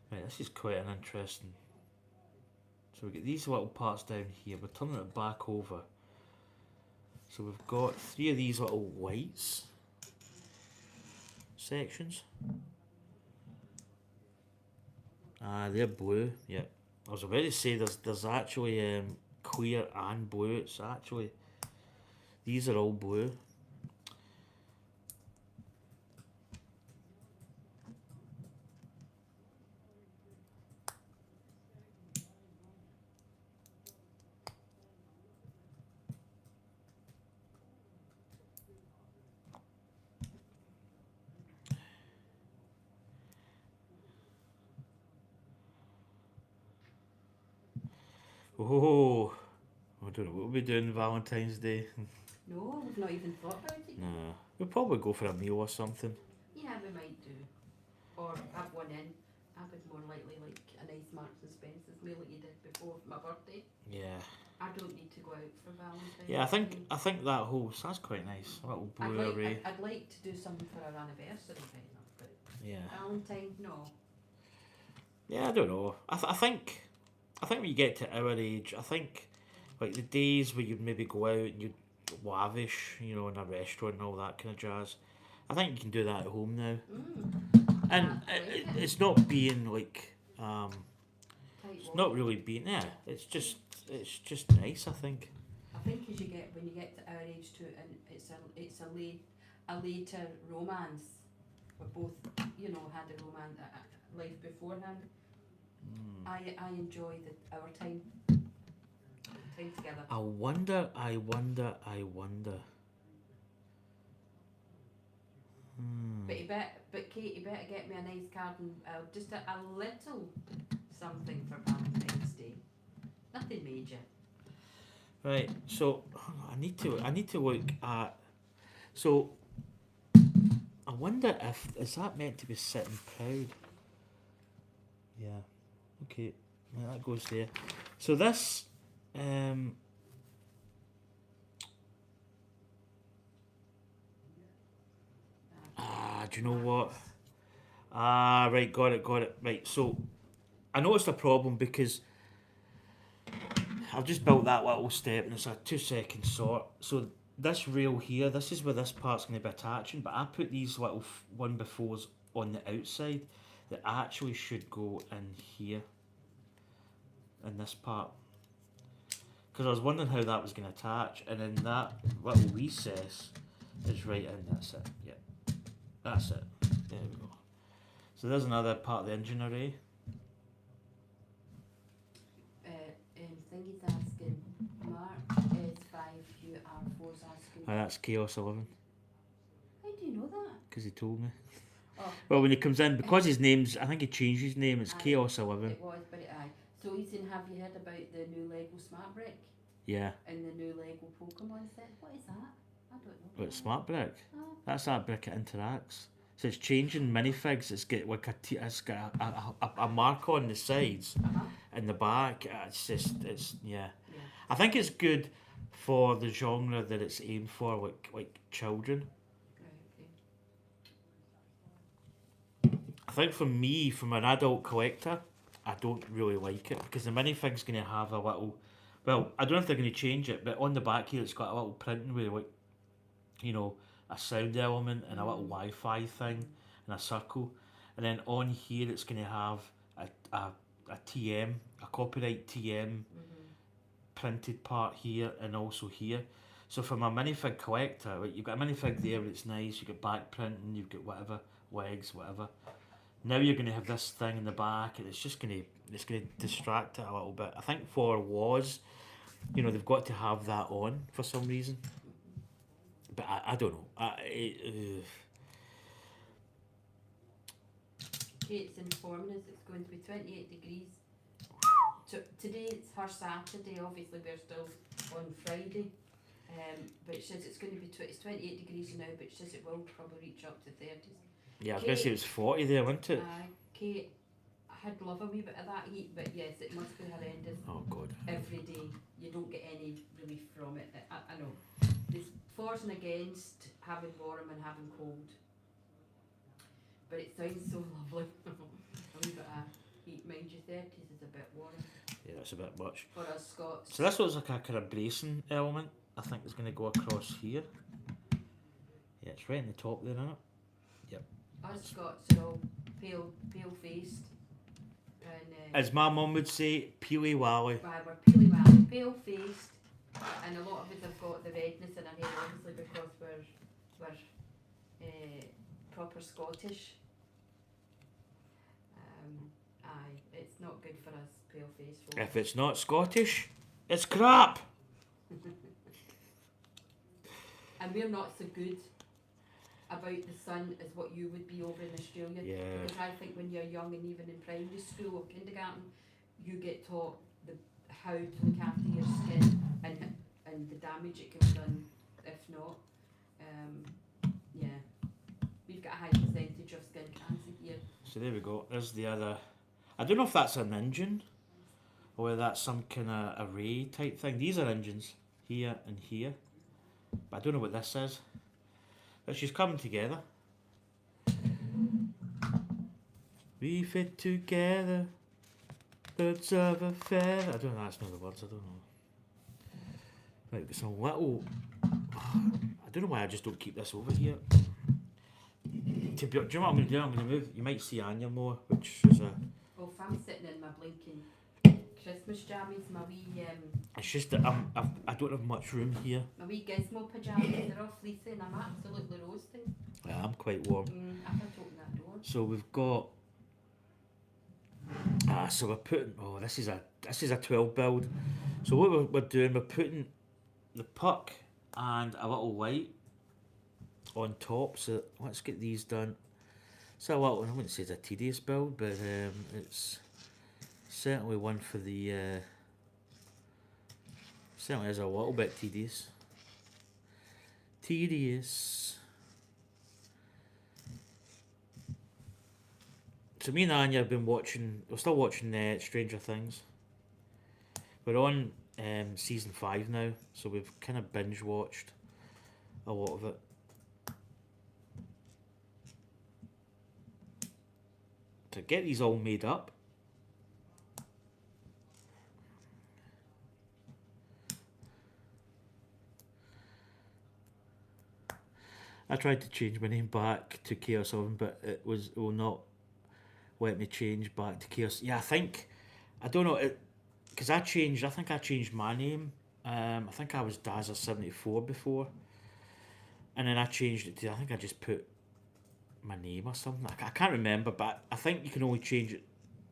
Right, this is quite an interesting. So we get these little parts down here. We're turning it back over. So we've got 3 of these little whites sections. They're blue. Yeah, I was about to say there's actually clear and blue. It's actually these are all blue. Oh, I don't know what we'll be doing Valentine's Day. No, we've not even thought about it. Nah, we'll probably go for a meal or something. Yeah, we might do. Or have one in. I would more likely like a nice Marks and Spencer's meal like you did before my birthday. Yeah. I don't need to go out for Valentine's. Yeah, I think that whole that's quite nice. A little blue array. I'd like to do something for our anniversary, kind of, but Yeah. Valentine, no. Yeah, I don't know. I think when you get to our age, I think like the days where you'd maybe go out and you'd lavish, you know, in a restaurant and all that kind of jazz. I think you can do that at home now, and it's not being like it's not really being It's just nice. I think. I think as when you get to our age too, and it's a later romance. We both, had a romance life beforehand. I enjoy our time together. I wonder. But Kate, you better get me a nice card and just a little something for Valentine's Day. Nothing major. Right. So I need to look at. So I wonder is that meant to be sitting proud? Yeah. Okay. Well, that goes there. So this. Do you know what? Right, got it. Right, so I noticed a problem because I've just built that little step and it's a 2-second sort. So this rail here, this is where this part's going to be attaching, but I put these little one befores on the outside that actually should go in here, in this part. Because I was wondering how that was going to attach, and then that little recess is right in, that's it, yeah. That's it. There we go. So there's another part of the engine array. Thingy's asking, Mark S5UR4's asking. That's Chaos 11. How do you know that? Because he told me. Oh, Well, when he comes in, because his name's, I think he changed his name, it's Aye. Chaos 11. it was, but aye. So Ethan, have you heard about the new Lego Smart Brick Yeah. and the new Lego Pokemon set? What is that? I don't know. But Smart Brick. Oh. That's that brick it interacts. So it's changing minifigs. It's got like it's got a mark on the sides Uh-huh. and the back. It's just, yeah. Yeah. I think it's good for the genre that it's aimed for, like children. Right, okay. I think for me, from an adult collector, I don't really like it because the minifig's going to have a little. Well, I don't know if they're going to change it, but on the back here, it's got a little printing with like, you know, a sound element and a little Wi-Fi thing and a circle, and then on here it's going to have a TM, a copyright TM printed part here and also here. So from a minifig collector, like you've got a minifig there, it's nice. You've got back printing, you've got whatever legs, whatever. Now you're going to have this thing in the back, and it's going to distract it a little bit. I think for Waz, you know, they've got to have that on for some reason. But I don't know. Kate's informing us it's going to be 28 degrees. Today it's her Saturday, obviously we're still on Friday. But it says it's going to be it's 28 degrees now, but it says it will probably reach up to 30s. Yeah, I was going to say it was 40 there, wasn't it? Kate, I'd love a wee bit of that heat, but yes, it must be horrendous. Oh, God. Every day, you don't get any relief from it. I know. There's fors and against having warm and having cold. But it sounds so lovely. A wee bit of heat, mind you, 30s is a bit warm. Yeah, that's a bit much. For us Scots. So this looks like a kind of bracing element. I think it's going to go across here. Yeah, it's right in the top there, isn't it? Yep. Us Scots are all pale faced. And, as my mum would say, peely wally. We're peely wally, pale faced, and a lot of us have got the redness in our hair, obviously because we're proper Scottish. Aye, it's not good for us pale faced folks. If it's not Scottish, it's crap. And we're not so good about the sun as what you would be over in Australia. Yeah. Because I think when you're young and even in primary school or kindergarten, you get taught how to look after your skin and the damage it can be done if not. Yeah. We've got a high percentage of skin cancer here. So there we go. There's the other. I don't know if that's an engine or whether that's some kind of array type thing. These are engines here and here. But I don't know what this is. But she's coming together. We fit together. Birds of a feather. I don't know. That's not the words. I don't know. Right, got some little. I don't know why I just don't keep this over here. Do you know what I'm going to do? I'm going to move. You might see Anya more, which is a. Oh, if I'm sitting in my blinking Christmas jammies, my wee It's just that I don't have much room here. my wee gizmo pyjamas, they're all fleecy and I'm absolutely roasting. Yeah, I'm quite warm. I have to open that door. So we've got. So we're putting. Oh, this is a 12 build. So what we're doing, we're putting the puck and a little light on top. So let's get these done. So I wouldn't say it's a tedious build, but it's certainly one for the. Certainly is a little bit tedious. So me and Anya have been watching. We're still watching Stranger Things. We're on season 5 now, so we've kind of binge watched a lot of it. To get these all made up. I tried to change my name back to Chaos Oven, but it will not let me change back to Chaos. Yeah, I don't know, because I think I changed my name. I think I was Dazza74 before. And then I changed it to, I think I just put my name or something. I can't remember, but I think you can only change it.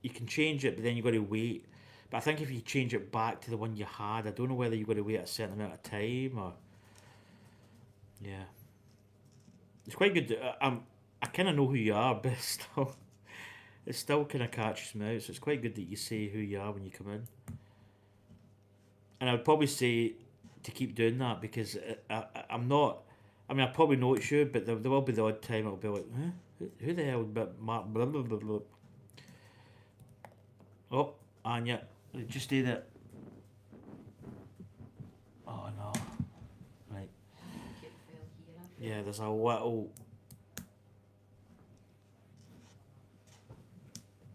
You can change it, but then you've got to wait. But I think if you change it back to the one you had, I don't know whether you've got to wait a certain amount of time or... Yeah. It's quite good. I kind of know who you are, but it still kind of catches me out. So it's quite good that you say who you are when you come in. And I would probably say to keep doing that because I'm not. I mean, I probably notice you, but there will be the odd time it'll be like, huh? Who the hell? But Mark, blah blah blah blah. Oh, Anya, just did it. Oh no. Right. It fell here. Yeah, there's a little.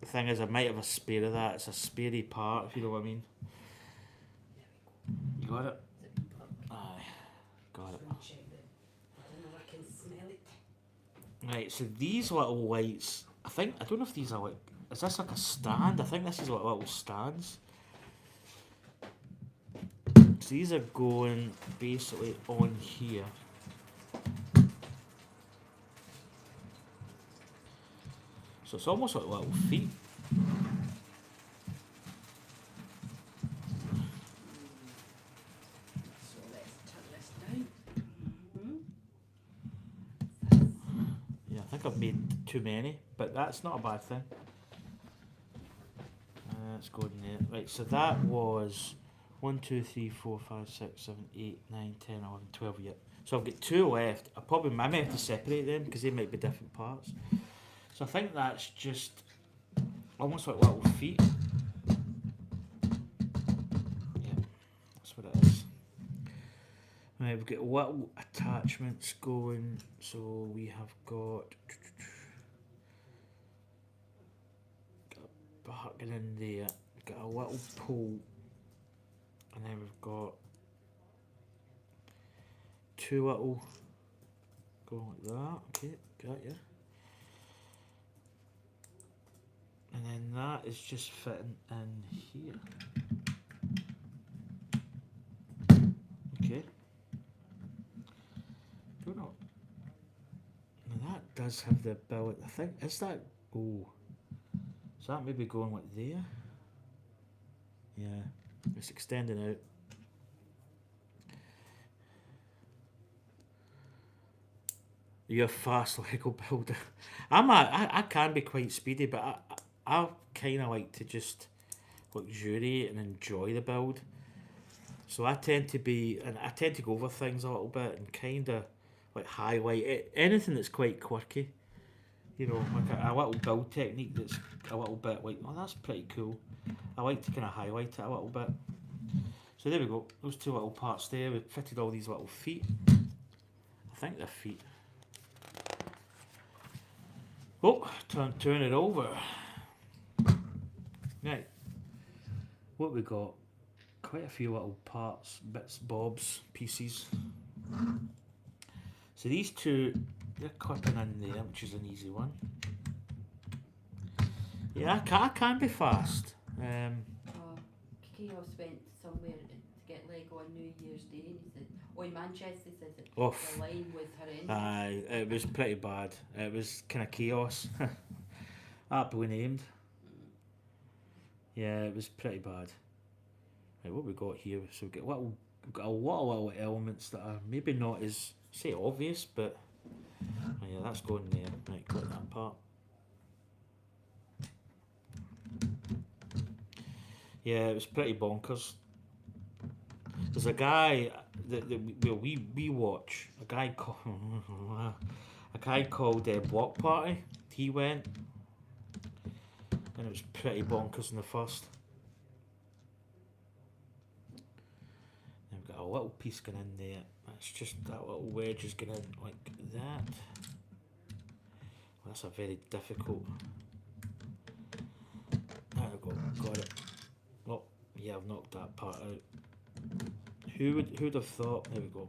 The thing is, I might have a spare of that. It's a sparey part, if you know what I mean. You got it? Aye, got it. I can smell it. Right, so these little lights, I don't know if these are like, is this like a stand? I think this is like little stands. So these are going basically on here. So it's almost like little feet. So let's turn this down. Yeah, I think I've made too many, but that's not a bad thing. Let's go in there. Right, so that was 1, 2, 3, 4, 5, 6, 7, 8, 9, 10, 11, 12 yet. So I've got 2 left. I might have to separate them because they might be different parts. So I think that's just almost like little feet. Yeah, that's what it is. Right, we've got little attachments going. So we have got a bargain in there. Got a little pole, and then we've got 2 little going like that. Okay, got you. And then that is just fitting in here. Okay. Don't know. Now that does have the ability. I think is that. Oh, is that maybe going like there? Yeah, it's extending out. You're a fast Lego builder. I can be quite speedy, but I kind of like to just luxuriate and enjoy the build. So I tend to go over things a little bit and kind of like highlight it, anything that's quite quirky. You know, like a little build technique that's a little bit like, oh, that's pretty cool. I like to kind of highlight it a little bit. So there we go. Those 2 little parts there. We've fitted all these little feet. I think they're feet. Oh, turn it over. Right. What we got? Quite a few little parts, bits, bobs, pieces. So these 2, they're clipping in there, which is an easy one. Yeah, I can be fast. Chaos went somewhere to get Lego on New Year's Day, and he said, oh, in Manchester, he says that the line was horrendous. Aye, it was pretty bad. It was kind of chaos. Aptly named. Yeah, it was pretty bad. Right, what we got here? So we've got a lot of little elements that are maybe not as, say, obvious, but oh yeah, that's going there. Right, click that part. Yeah, it was pretty bonkers. There's a guy that we watch. A guy called Block Party. He went, and it was pretty bonkers in the first. Then we've got a little piece going in there. That's just that little wedge is going in like that. Well, that's a very difficult. There we go. Got it. Oh, yeah, I've knocked that part out. Who'd have thought? There we go.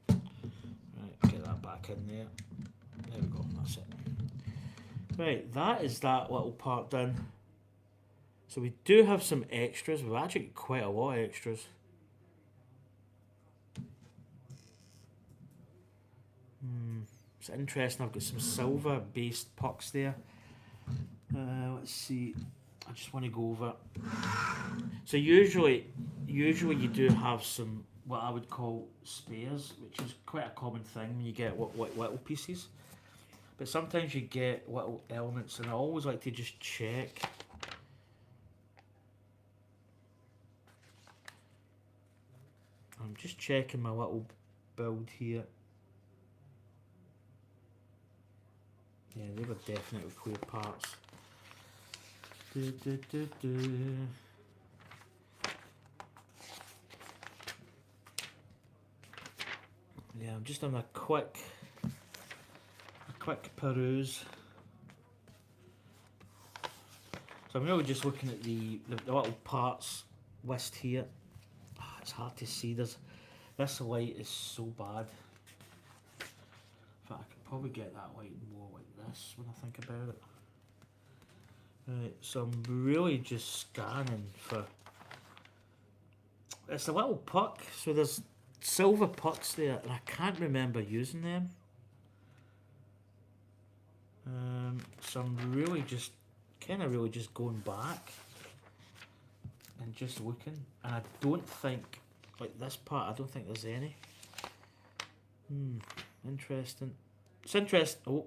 Right, get that back in there. There we go, that's it. Right, that is that little part done. So we do have some extras. We've actually got quite a lot of extras. It's interesting. I've got some silver based pucks there. Let's see. I just want to go over. So usually you do have some what I would call spares, which is quite a common thing when you get little pieces. But sometimes you get little elements, and I always like to just check. I'm just checking my little build here. Yeah, they were definitely clear parts. Yeah, I'm just on a quick peruse. So I'm really just looking at the little parts list here. Oh, it's hard to see. This light is so bad. In fact, I could probably get that light more like this when I think about it. Right, so I'm really just scanning for... It's a little puck, so there's silver pucks there, and I can't remember using them. So I'm really just, really just going back and just looking, and I don't think, like this part, I don't think there's any. Interesting. It's interesting. Do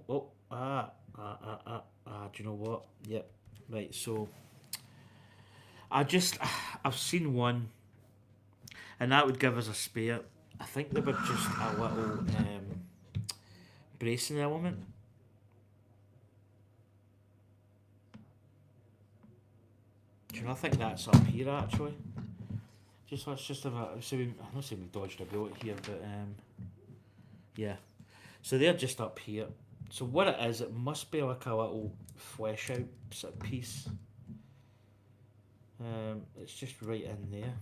you know what? Yep. Right, so I've seen one, and that would give us a spare. I think they were just a little bracing element. Do you know, I think that's up here actually. Let's just have a, I'm not saying we dodged a bullet here, but yeah. So they're just up here. So what it is, it must be like a little flesh out sort of piece. It's just right in there.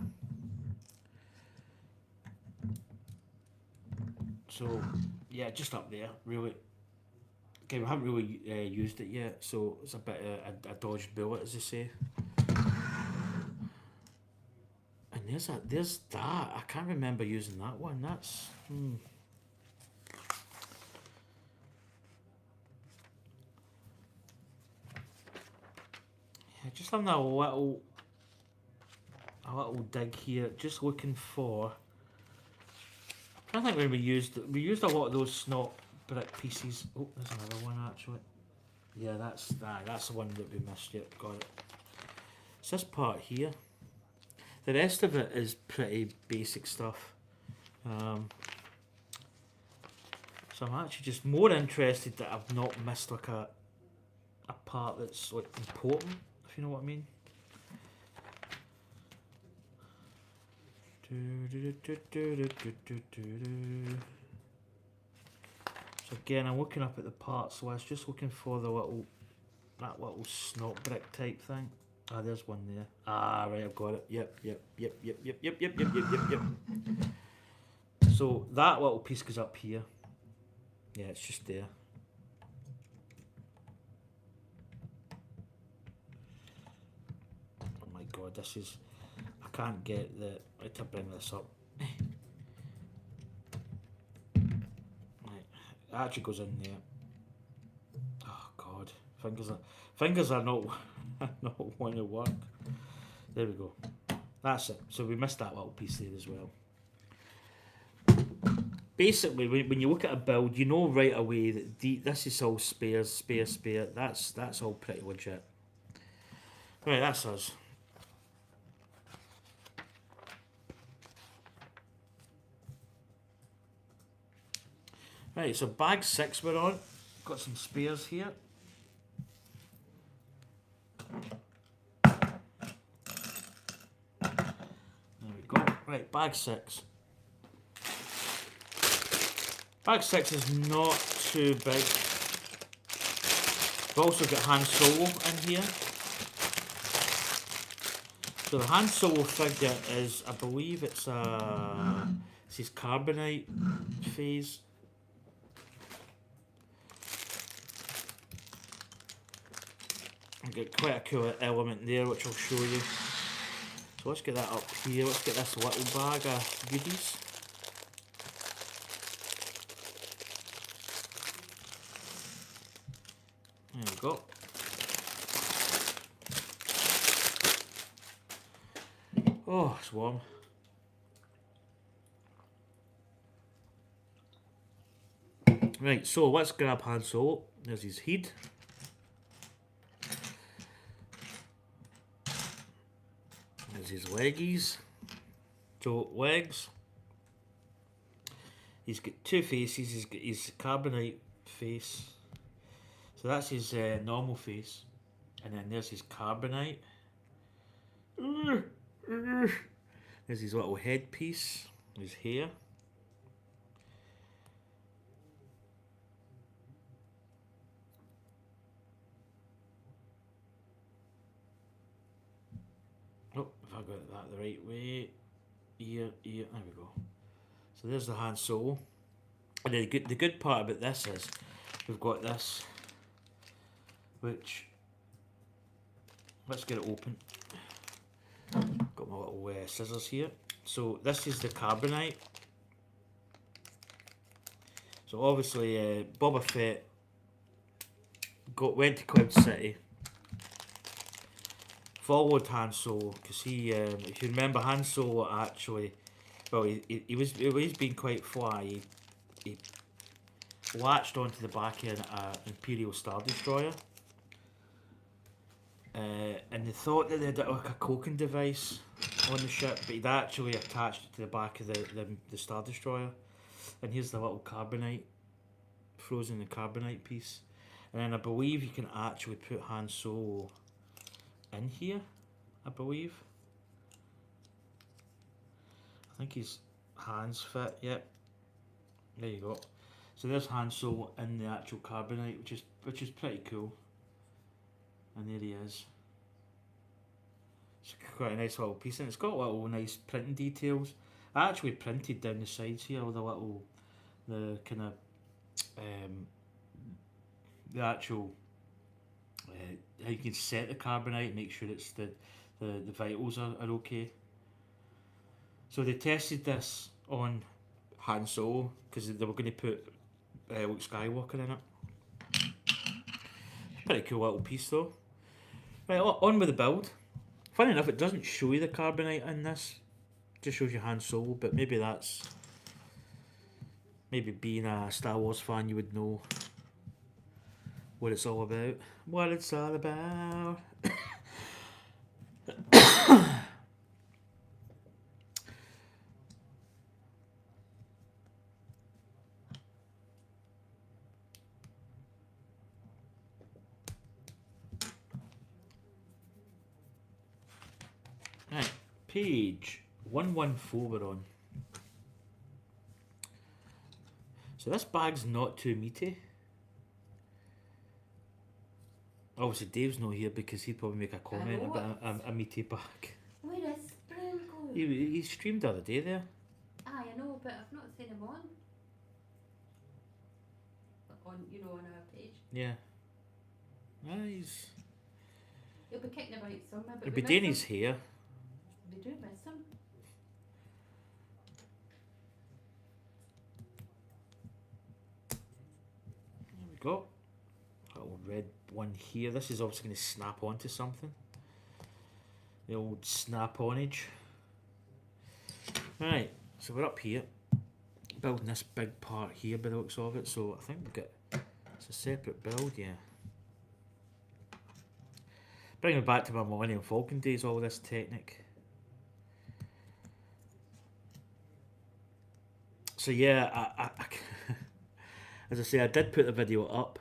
So yeah, just up there, really. Okay, we haven't really used it yet, so it's a bit of a dodged bullet, as they say. And there's that. I can't remember using that one. That's yeah, just having a little dig here, just looking for. I don't think when we used a lot of those snot brick pieces. Oh, there's another one actually. Yeah, that's the one that we missed. Yep, got it. It's this part here. The rest of it is pretty basic stuff. So I'm actually just more interested that I've not missed like a part that's like important, if you know what I mean. So again, I'm looking up at the parts list, just looking for that little snot brick type thing. Ah, there's one there. Ah, right, I've got it. Yep. So that little piece goes up here. Yeah, it's just there. Oh my god, this is... I can't get the... Right, to bring this up. Right, it actually goes in there. Oh god, fingers are not... not want to work. There we go. That's it. So we missed that little piece there as well. Basically, when you look at a build, you know right away that this is all spare. That's all pretty legit. Right, that's us. Right, so bag 6 we're on. Got some spares here. There we go. Right, bag 6. Bag 6 is not too big. We've also got Han Solo in here. So the Han Solo figure is, I believe it's his carbonite phase. I've got quite a cool element there which I'll show you. So let's get that up here. Let's get this little bag of goodies. There we go. Oh, it's warm. Right, so let's grab Han Solo. There's his head. There's his leggies. So, legs. He's got two faces. He's got his carbonite face. So that's his normal face. And then there's his carbonite. There's his little headpiece. His hair. Oh, if I got that the right way. Ear, there we go. So there's the Han Solo. And the good part about this is we've got this, which, let's get it open. Got my little scissors here. So this is the carbonite. So obviously Boba Fett went to Cloud City, followed Han Solo, because he, if you remember, Han Solo actually, well, he was being quite fly. He latched onto the back of an Imperial Star Destroyer, and they thought that they had like a cloaking device on the ship, but he'd actually attached it to the back of the Star Destroyer. And here's the little carbonite, frozen the carbonite piece. And then I believe you can actually put Han Solo in here, I believe. I think his hands fit, yep. There you go. So there's Han Solo in the actual carbonite, which is pretty cool. And there he is. It's quite a nice little piece, and it's got little nice printing details. I actually printed down the sides here all the kind of the actual how you can set the carbonite and make sure it's the vitals are okay. So they tested this on Han Solo because they were going to put Luke Skywalker in it. Pretty cool little piece though. Right, on with the build. Funny enough, it doesn't show you the carbonite in this. It just shows you Han Solo, but maybe being a Star Wars fan, you would know what it's all about. What it's all about. Right, page 114 we're on. So this bag's not too meaty. Obviously Dave's not here because he'd probably make a comment about a meaty bag. Where is Sprinkle? He streamed the other day there. I know, but I've not seen him on. On our page. Yeah. He'll be kicking about somewhere, but He'll be doing his hair. We do miss him. There we go. Little red one here. This is obviously going to snap onto something. The old snap-onage. Right, so we're up here. Building this big part here by the looks of it. So I think it's a separate build, yeah. Bringing me back to my Millennium Falcon days, all this technique. So yeah, I as I say, I did put the video up.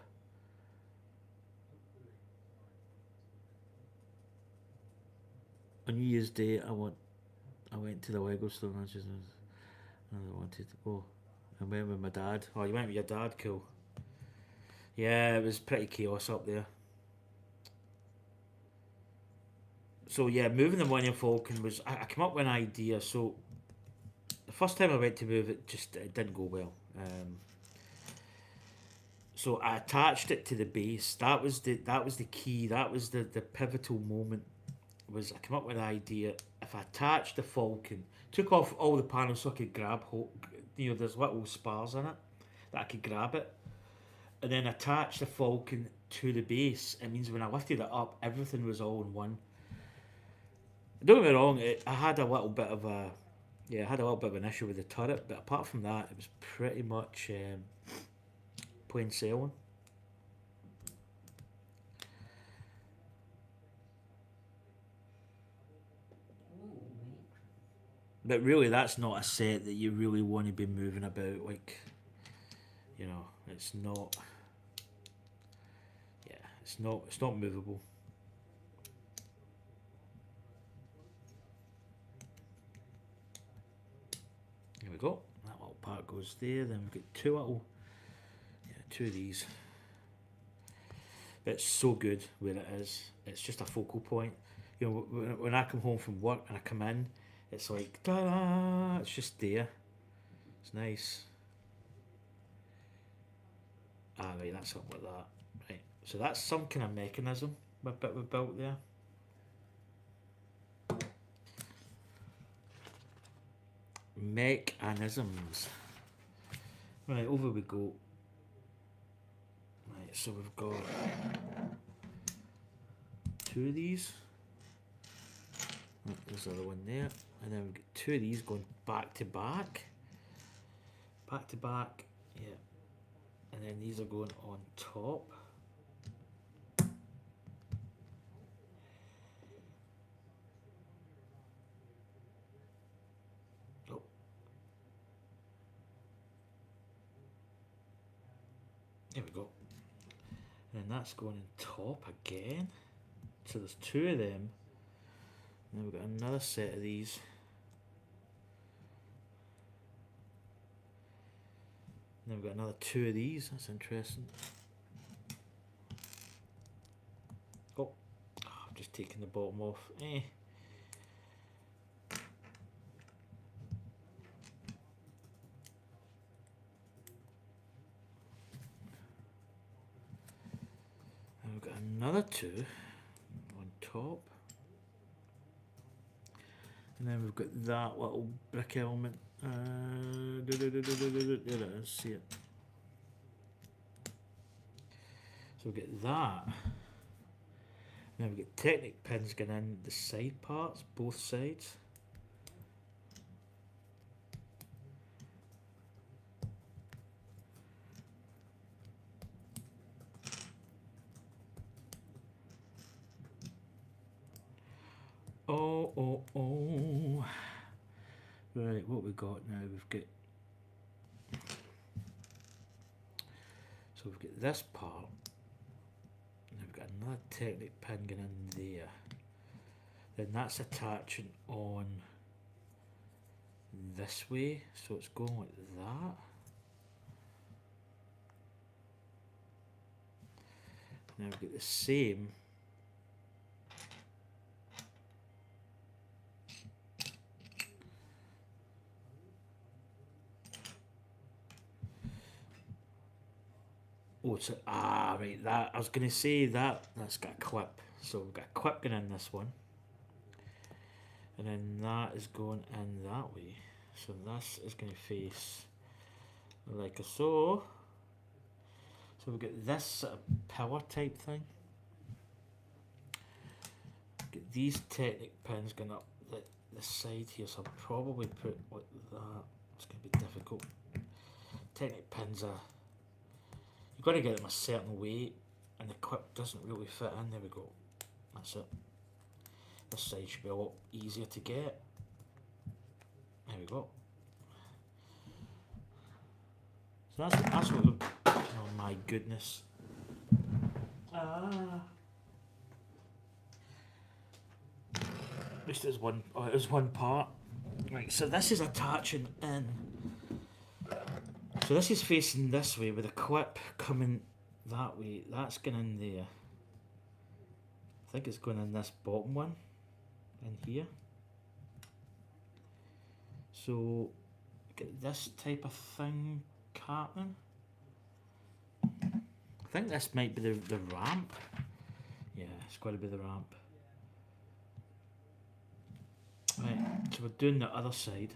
On New Year's Day, I went to the Lego store and I wanted to go. I went with my dad. Oh, you went with your dad? Cool. Yeah, it was pretty chaos up there. So yeah, moving the Millennium Falcon was, I came up with an idea. So the first time I went to move it, it didn't go well. So I attached it to the base. That was the key. That was the pivotal moment. Was I came up with an idea. If I attached the Falcon, took off all the panels so I could grab, there's little spars in it that I could grab it, and then attach the Falcon to the base. It means when I lifted it up, everything was all in one. Don't get me wrong, I had a little bit of an issue with the turret, but apart from that, it was pretty much plain sailing. Oh, right. But really, that's not a set that you really want to be moving about. Like, you know, it's not. Yeah, it's not. It's not movable. There we go. That little part goes there. Then we've got two little, yeah, two of these. It's so good where it is. It's just a focal point. You know, when I come home from work and I come in, it's like ta-da! It's just there. It's nice. Ah, right, that's something like that. Right, so that's some kind of mechanism bit we've built there. Mechanisms. Right, over we go. Right, so we've got two of these. There's the other one there. And then we've got two of these going back to back. Back to back, yeah. And then these are going on top. Oh. There we go. And then that's going on top again. So there's two of them. And then we've got another set of these. And then we've got another two of these. That's interesting. Oh, I've just taken the bottom off. Eh. And we've got another two on top. And then we've got that little brick element. There it is, see it. So we've got that. And then we've got Technic pins going in the side parts, both sides. Oh. Right, what we got now? We've got. So we've got this part. And we've got another Technic pin going in there. Then that's attaching on this way. So it's going like that. Now we've got the same. Oh, it's right, that, I was going to say that's got a clip. So we've got a clip going in this one. And then that is going in that way. So this is going to face like a so. So we've got this sort of pillar type thing. Get these Technic pins going up the side here, so I'll probably put like that. It's going to be difficult. Technic pins are, you've got to get them a certain way, and the clip doesn't really fit in. There we go. That's it. This side should be a lot easier to get. There we go. So that's what. Oh my goodness. At least there's one. Oh, it was one part. Right. So this is attaching in. So this is facing this way with a clip coming that way. That's going in there. I think it's going in this bottom one. In here. So get this type of thing happening. I think this might be the ramp. Yeah, it's got to be the ramp. Right, so we're doing the other side.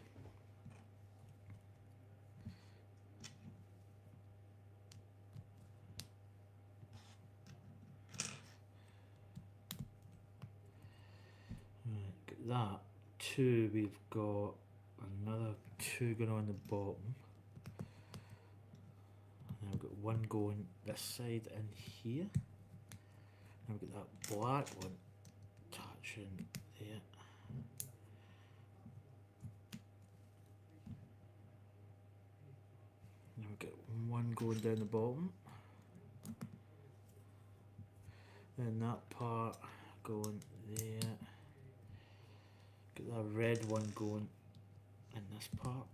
Right, get that. Two, we've got another two going on the bottom. And then we've got one going this side and here. Now we've got that black one touching there. Now we've got one going down the bottom. Then that part going there. Got that red one going in this part.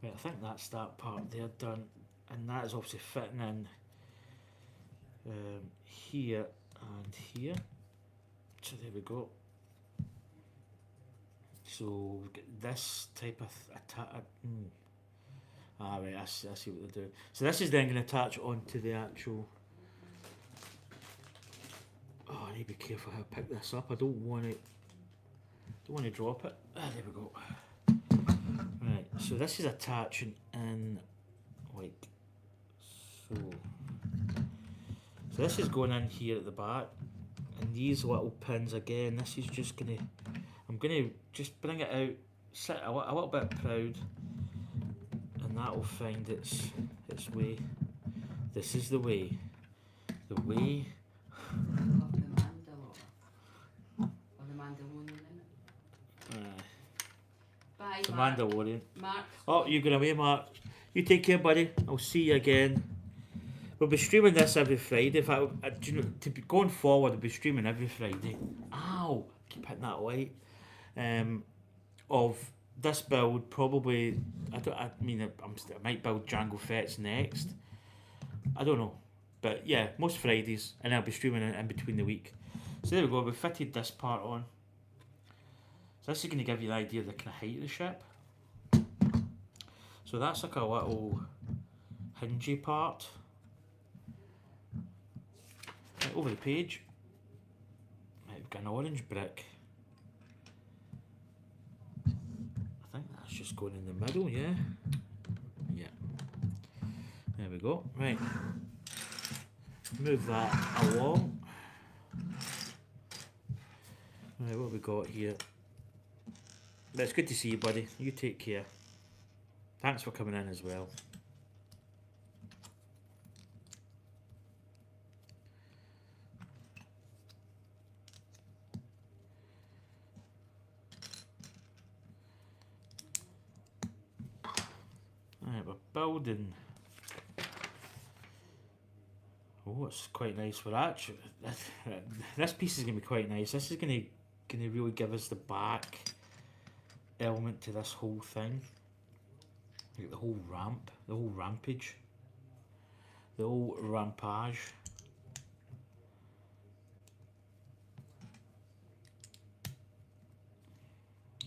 Right, I think that's that part there done, and that is obviously fitting in here and here. So there we go. So we've got this type of right, I see what they're doing. So this is then going to attach onto the actual. Oh, I need to be careful how I pick this up. I don't want to drop it. Ah, there we go. Right, so this is attaching in like so. So this is going in here at the back, and these little pins again. This is just I'm gonna just bring it out, sit a little bit proud, and that will find its way. This is the way. The way. Of the Mandalore. Or the Mandalorian in it. Bye, The Mark. Mandalorian. Mark. Oh, you're going away, Mark. You take care, buddy. I'll see you again. We'll be streaming this every Friday. In fact, going forward, we'll be streaming every Friday. Ow! Keep hitting that light. Of this build, probably. I might build Jango Fett's next. I don't know. But yeah, most Fridays, and I'll be streaming in between the week. So there we go, we fitted this part on. So this is going to give you an idea of the kind of height of the ship. So that's like a little hingey part. Right, over the page. Right, we've got an orange brick. I think that's just going in the middle, yeah? Yeah. There we go. Right. Move that along. Right, what have we got here? But it's good to see you, buddy. You take care. Thanks for coming in as well. Right, we're building. Oh, it's quite nice. We're actually this piece is going to be quite nice. This is going to really give us the back element to this whole thing. Like the whole ramp, the whole rampage, the whole rampage.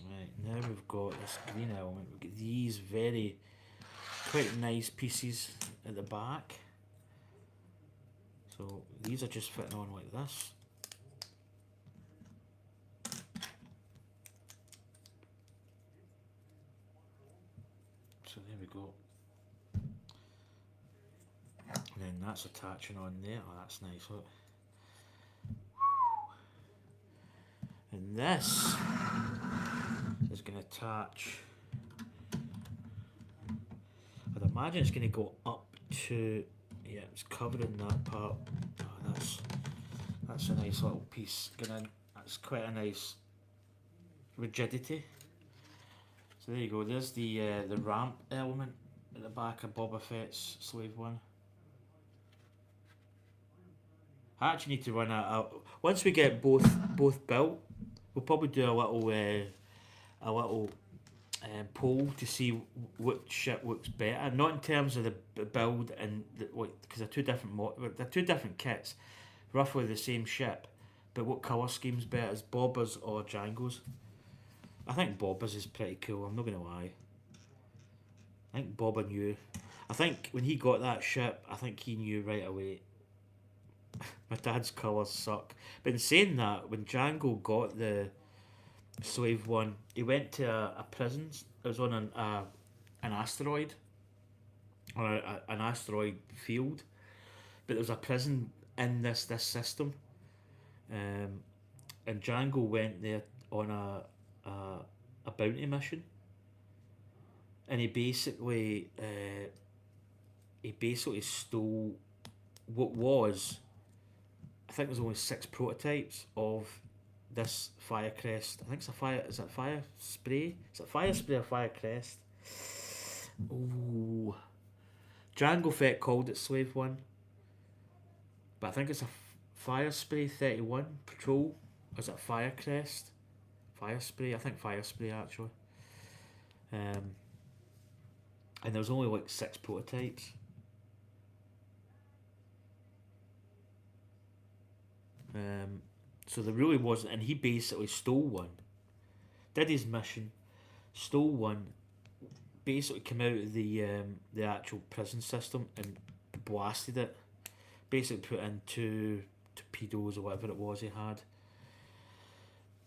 Right, now we've got this green element. We've got these quite nice pieces at the back. So these are just fitting on like this. So there we go. And then that's attaching on there. Oh, that's nice. Look. And this is going to attach. I'd imagine it's going to go up to. Yeah, it's covering that part. Oh, that's a nice little piece. That's quite a nice rigidity. So there you go. There's the ramp element at the back of Boba Fett's Slave One. I actually need to run once we get both built. We'll probably do a little poll to see which ship looks better. Not in terms of the build and because they're two different kits, roughly the same ship, but what colour scheme's better, is Boba's or Jango's? I think Boba's is pretty cool. I'm not gonna lie. I think Boba knew. I think when he got that ship, I think he knew right away. My dad's colours suck. But in saying that, when Jango got the Slave One, he went to a prison. It was on an asteroid, or an asteroid field, but there was a prison in this system, and Jango went there on a bounty mission, and he basically he basically stole what was, I think there's only 6 prototypes of this Firecrest. I think it's a fire. Is it fire spray? Is it fire spray or Firecrest? Oh, Django Fett called it Slave 1, but I think it's a fire spray 31 patrol. Or is it Firecrest? Fire spray. I think fire spray actually. And there was only like 6 prototypes. So there really wasn't, and he basically stole one. Did his mission, stole one, basically came out of the actual prison system and blasted it. Basically put in 2 torpedoes or whatever it was he had.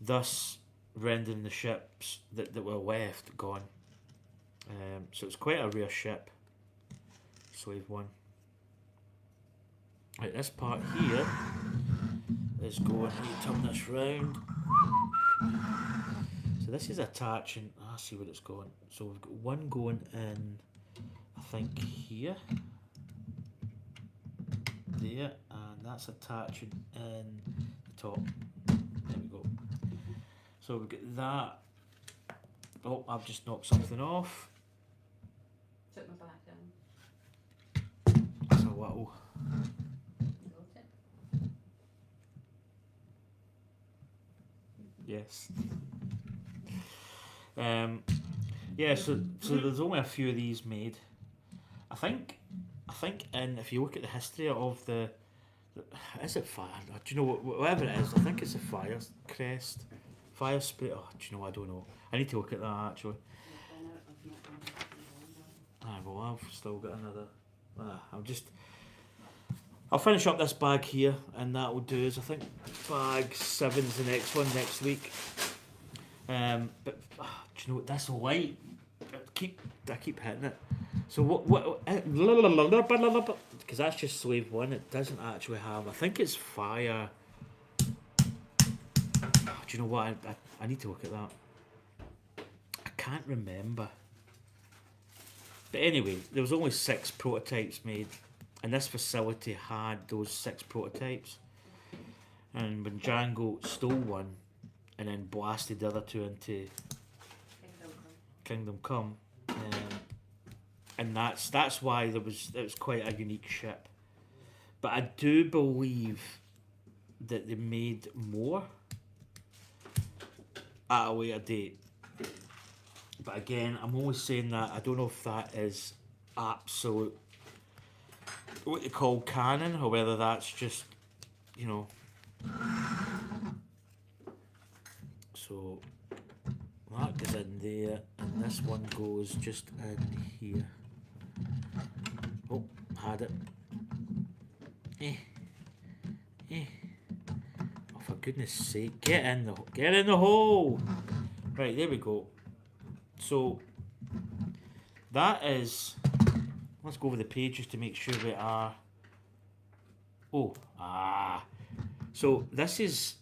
Thus rendering the ships that were left gone. So it's quite a rare ship. Slave 1. Right, this part here is going, you turn this round. So this is attaching, I see where it's going. So we've got one going in, I think here. There, and that's attaching in the top. There we go. So we've got that. Oh, I've just knocked something off. Took my back down. That's a little. Got it. Yes. Yeah, so there's only a few of these made. I think, and if you look at the history of the is it fire? Do you know whatever it is? I think it's a fire crest, fire spray. Oh, do you know? I don't know. I need to look at that actually. Well, I've still got another. I'll finish up this bag here, and that will do us. I think bag 7's the next one next week. But do you know what? This light, I keep hitting it. So what? Because that's just Slave 1. It doesn't actually have. I think it's fire. Do you know what? I need to look at that. I can't remember. But anyway, there was only 6 prototypes made, and this facility had those 6 prototypes. And when Django stole one, and then blasted the other 2 into Kingdom Come, and that's why it was quite a unique ship. But I do believe that they made more at a later date. But again, I'm always saying that I don't know if that is absolute what they call canon, or whether that's just, you know. So that goes in there, and this one goes just in here. Oh, had it. Oh, for goodness sake, get in the hole. Right, there we go. So that is. Let's go over the page just to make sure we are. So this is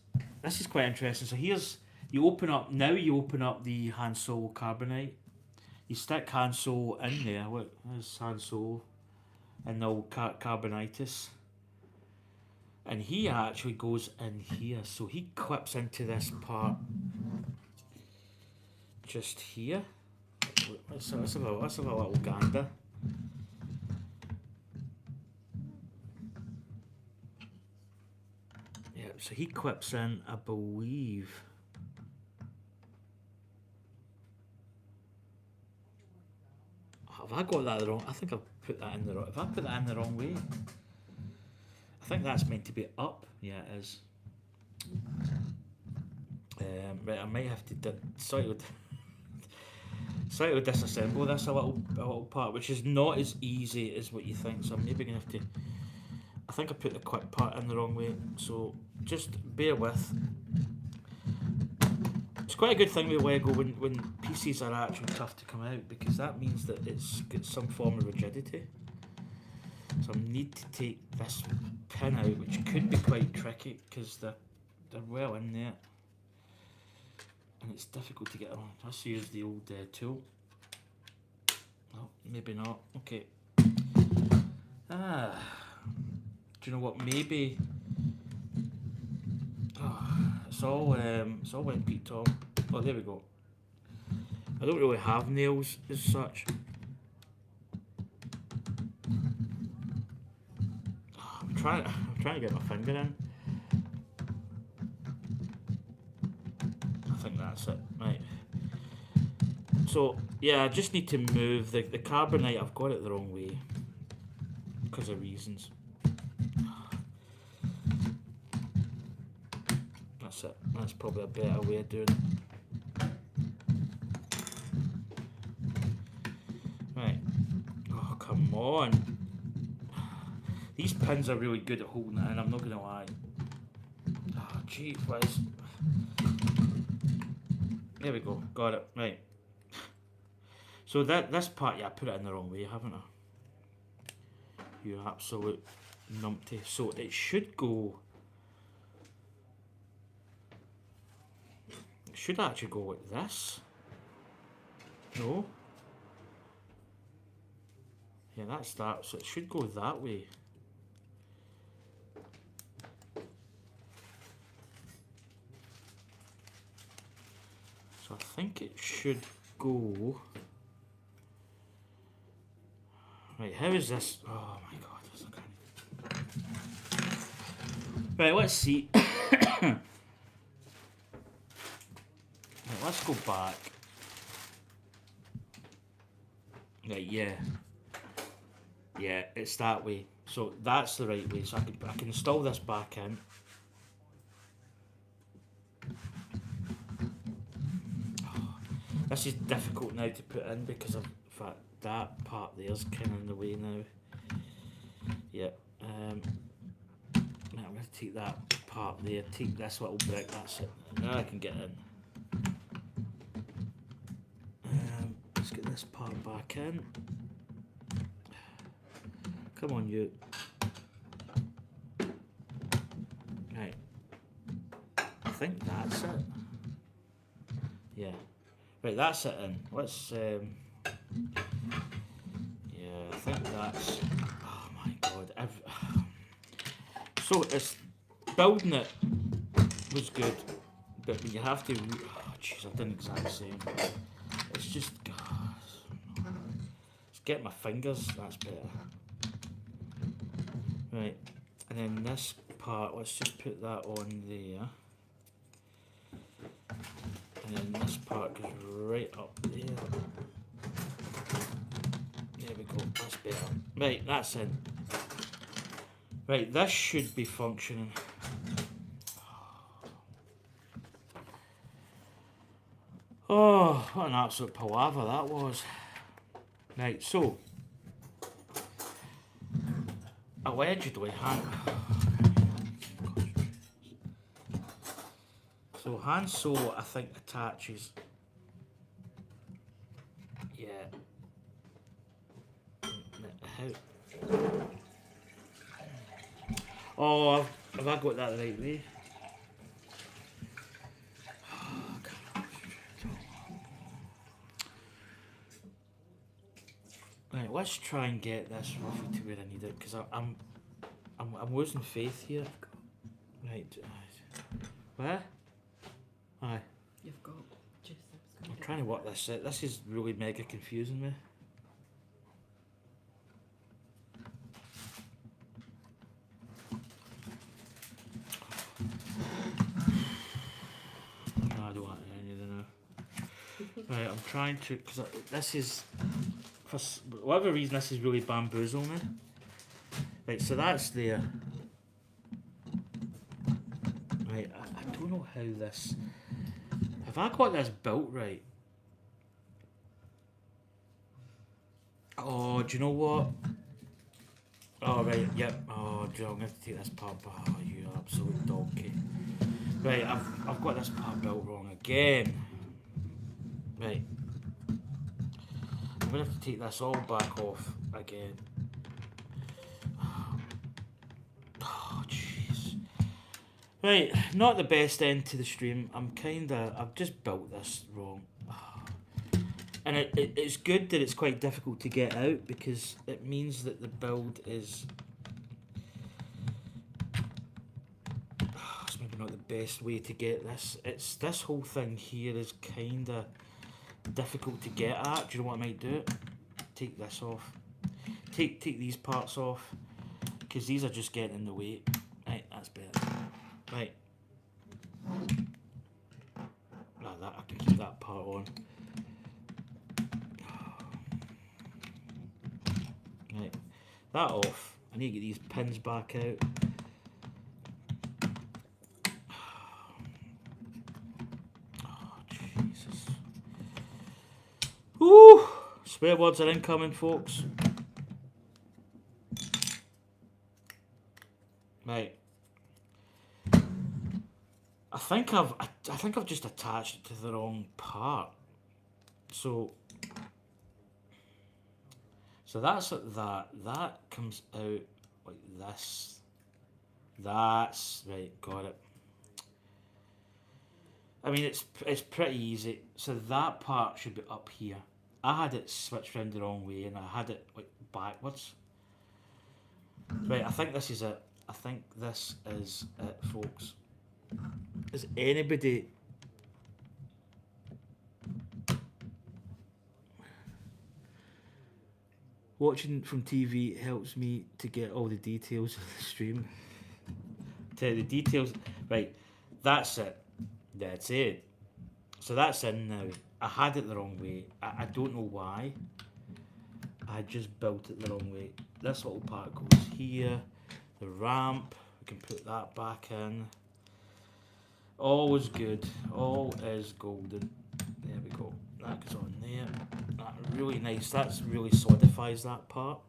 quite interesting. So here's you open up the Han Solo carbonite. You stick Han Solo in there. What is Han Solo? And the old carbonitis. And he actually goes in here. So he clips into this part just here. Let's have a little gander. Yeah, so he clips in, I believe. Have I got that wrong? I think I've put that in the wrong. Have I put that in the wrong way? I think that's meant to be up. Yeah, it is. Right, I might have to slightly disassemble this a little part, which is not as easy as what you think. So I'm maybe gonna have to. I think I put the quick part in the wrong way. So just bear with. It's quite a good thing with Lego when pieces are actually tough to come out, because that means that it's got some form of rigidity. So I need to take this pin out, which could be quite tricky because they're well in there, and it's difficult to get on. Let's use the old tool. No, maybe not. Okay. Do you know what? Maybe. Oh, it's all went Pete Tom. Oh, there we go. I don't really have nails as such. I'm trying to get my finger in. I think that's it. Right. So yeah, I just need to move the carbonite. I've got it the wrong way because of reasons. That's it. That's probably a better way of doing it. Right. Oh, come on. These pins are really good at holding it in, I'm not going to lie. Oh, gee whiz. There we go. Got it. Right. So this part, yeah, I put it in the wrong way, haven't I? You absolute numpty. So it should go... It should actually go like this. No? Yeah, that's that. So it should go that way. So I think it should go... Right, how is this? Oh my god, this is right, let's see. Right, let's go back. Right, yeah. Yeah, it's that way. So that's the right way. So I can install this back in. Oh, this is difficult now to put in because of the fact that part there's kind of in the way now. Yeah. Right, I'm going to take that part there, take this little brick, that's it. Now I can get in. Let's get this part back in. Come on, you. Right. I think that's it. Yeah. Right, that's it in. Let's, yeah, I think that's... Oh my god. So, it's... Building it was good, but you have to... Oh, jeez, I didn't exactly say it. It's just... Let's get my fingers, that's better. Right, and then this part, let's just put that on there. And then this part goes right up there. There we go, that's better. Right, that's in. Right, this should be functioning. Oh, what an absolute palaver that was. Right, so allegedly Han Solo, I think, attaches. Yeah. How? Oh, have I got that the right way? Right, let's try and get this roughly to where I need it, because I'm losing faith here. Right. Where? Aye. You've got just... I'm trying to work this out. This is really mega confusing me. No, I don't want any of that now. Right, I'm trying to, because this is, for whatever reason, this is really bamboozling me. Right, so that's there. Right, I don't know how this... Have I got this built right? Oh, do you know what? Oh, right, yep. Oh, I'm going to have to take this part back. Oh, you absolute donkey. Right, I've got this part built wrong again. Right. I'm going to have to take this all back off again. Oh, jeez. Right, not the best end to the stream. I've just built this wrong. And it's good that it's quite difficult to get out, because it means that the build is... It's maybe not the best way to get this. This whole thing here is kind of difficult to get at. Do you know what I might do? Take this off. Take these parts off, because these are just getting in the way. Right, that's better. Right. That I can keep that part on. Right, that off. I need to get these pins back out. Oh, Jesus. Woo! Swear words are incoming, folks. Right. I think I've just attached it to the wrong part. So that's like that. That comes out like this. That's right, got it. I mean, it's pretty easy. So that part should be up here. I had it switched around the wrong way, and I had it like backwards. Right, I think this is it. I think this is it, folks. Is anybody... Watching from TV helps me to get all the details of the stream. To the details... Right, that's it. That's it. So that's in now. I had it the wrong way. I don't know why. I just built it the wrong way. This little part goes here. The ramp, we can put that back in. All is good. All is golden. There we go. That goes on there. That really nice. That really solidifies that part.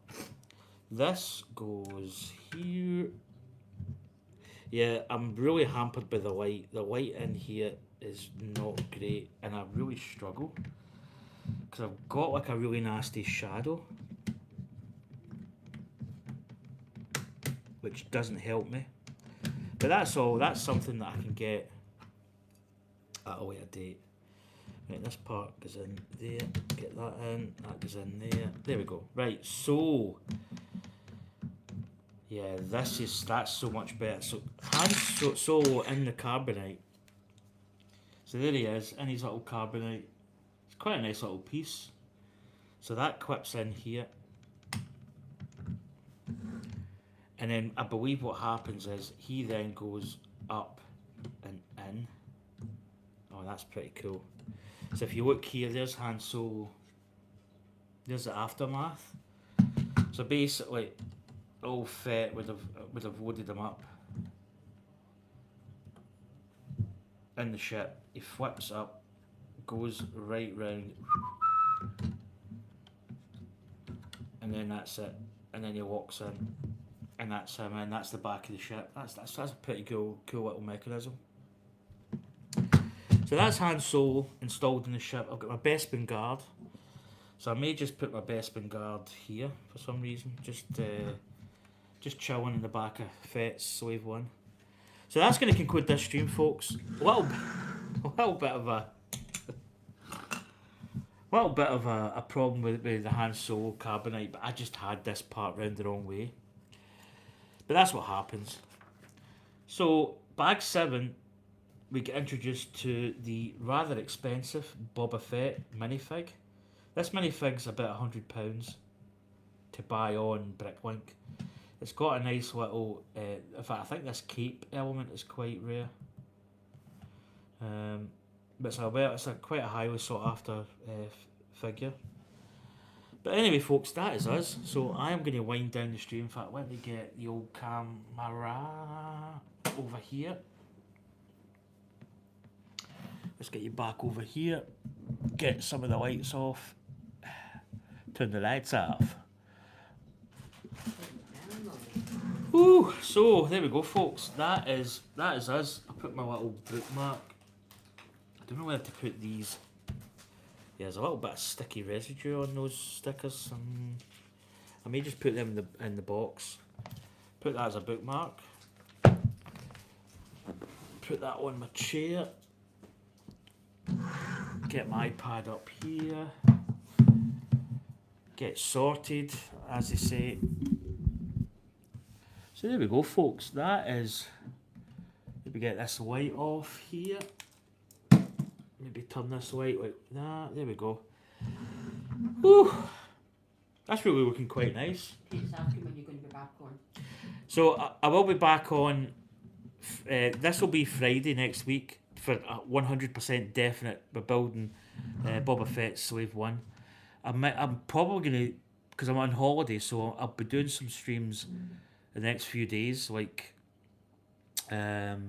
This goes here. Yeah, I'm really hampered by the light. The light in here is not great, and I really struggle because I've got like a really nasty shadow, which doesn't help me. But that's all. That's something that I can get at a later date. Right, this part goes in there. Get that in. That goes in there. There we go. Right, so yeah, that's so much better. So Han Solo in the carbonite. So there he is in his little carbonite. It's quite a nice little piece. So that clips in here. And then I believe what happens is he then goes up and in. Oh, that's pretty cool. So if you look here, there's Han Solo. There's the aftermath. So basically, Boba Fett would have loaded him up in the ship. He flips up, goes right round, and then that's it. And then he walks in. And that's him, and that's the back of the ship. That's a pretty cool little mechanism. So that's Han Solo installed in the ship. I've got my Bespin guard. So I may just put my Bespin guard here for some reason. Just chilling in the back of Fett's Slave 1. So that's going to conclude this stream, folks. A little bit of a problem with the Han Solo carbonite, but I just had this part round the wrong way. But that's what happens. So, bag 7, we get introduced to the rather expensive Boba Fett minifig. This minifig's about £100 to buy on Bricklink. It's got a nice little... in fact, I think this cape element is quite rare. But it's quite a highly sought after figure. But anyway, folks, that is us. So I am going to wind down the stream. In fact, let me get the old camera over here. Let's get you back over here. Get some of the lights off. Turn the lights off. Woo! So there we go, folks. That is us. I put my little bookmark. I don't know where to put these. Yeah, there's a little bit of sticky residue on those stickers. I may just put them in the box. Put that as a bookmark. Put that on my chair. Get my iPad up here. get sorted, as they say. So there we go, folks. That is. Maybe get this light off here. Maybe turn this light like that. There we go. Whew. That's really looking quite nice. Kate's asking when you're going to be back on. So I will be back on. This will be Friday next week for 100% definite. We're building Boba Fett Slave 1. I'm probably going to, because I'm on holiday, so I'll be doing some streams the next few days. Like, so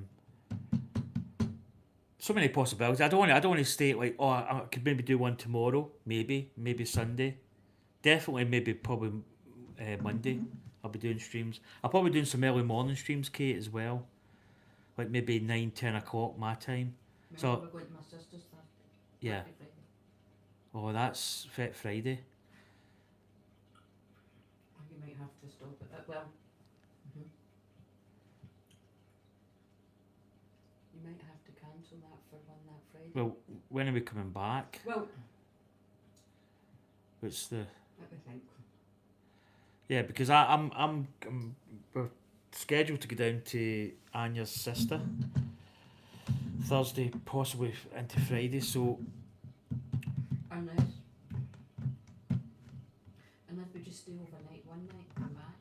many possibilities. I don't want to state like, oh, I could maybe do one tomorrow, maybe Sunday, definitely maybe probably Monday. I'll be doing streams. I'll probably doing some early morning streams, Kate, as well, like maybe 9-10 o'clock my time. Remember So we're going to my sister's Thursday. yeah. Friday. Oh, that's Fit Friday. You might have to stop it. Well, you might have to cancel that for one that Friday. Well, when are we coming back? Well, What's the? let me think. Yeah, because I'm we're scheduled to go down to Anya's sister Thursday, possibly into Friday. So Unless we just stay overnight one night and come back.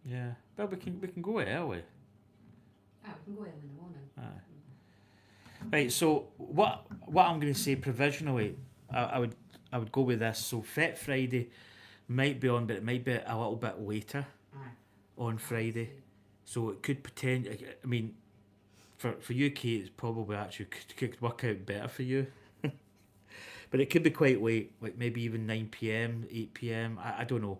yeah, but we can go early. We can go early in the morning. Aye. Right. So what I'm going to say provisionally, I would go with this. So Fit Friday might be on, but it might be a little bit later on Friday. So it could potentially. I mean, for you, Kate, it's probably actually could work out better for you. But it could be quite late, like maybe even 9 p.m, 8 p.m. I don't know.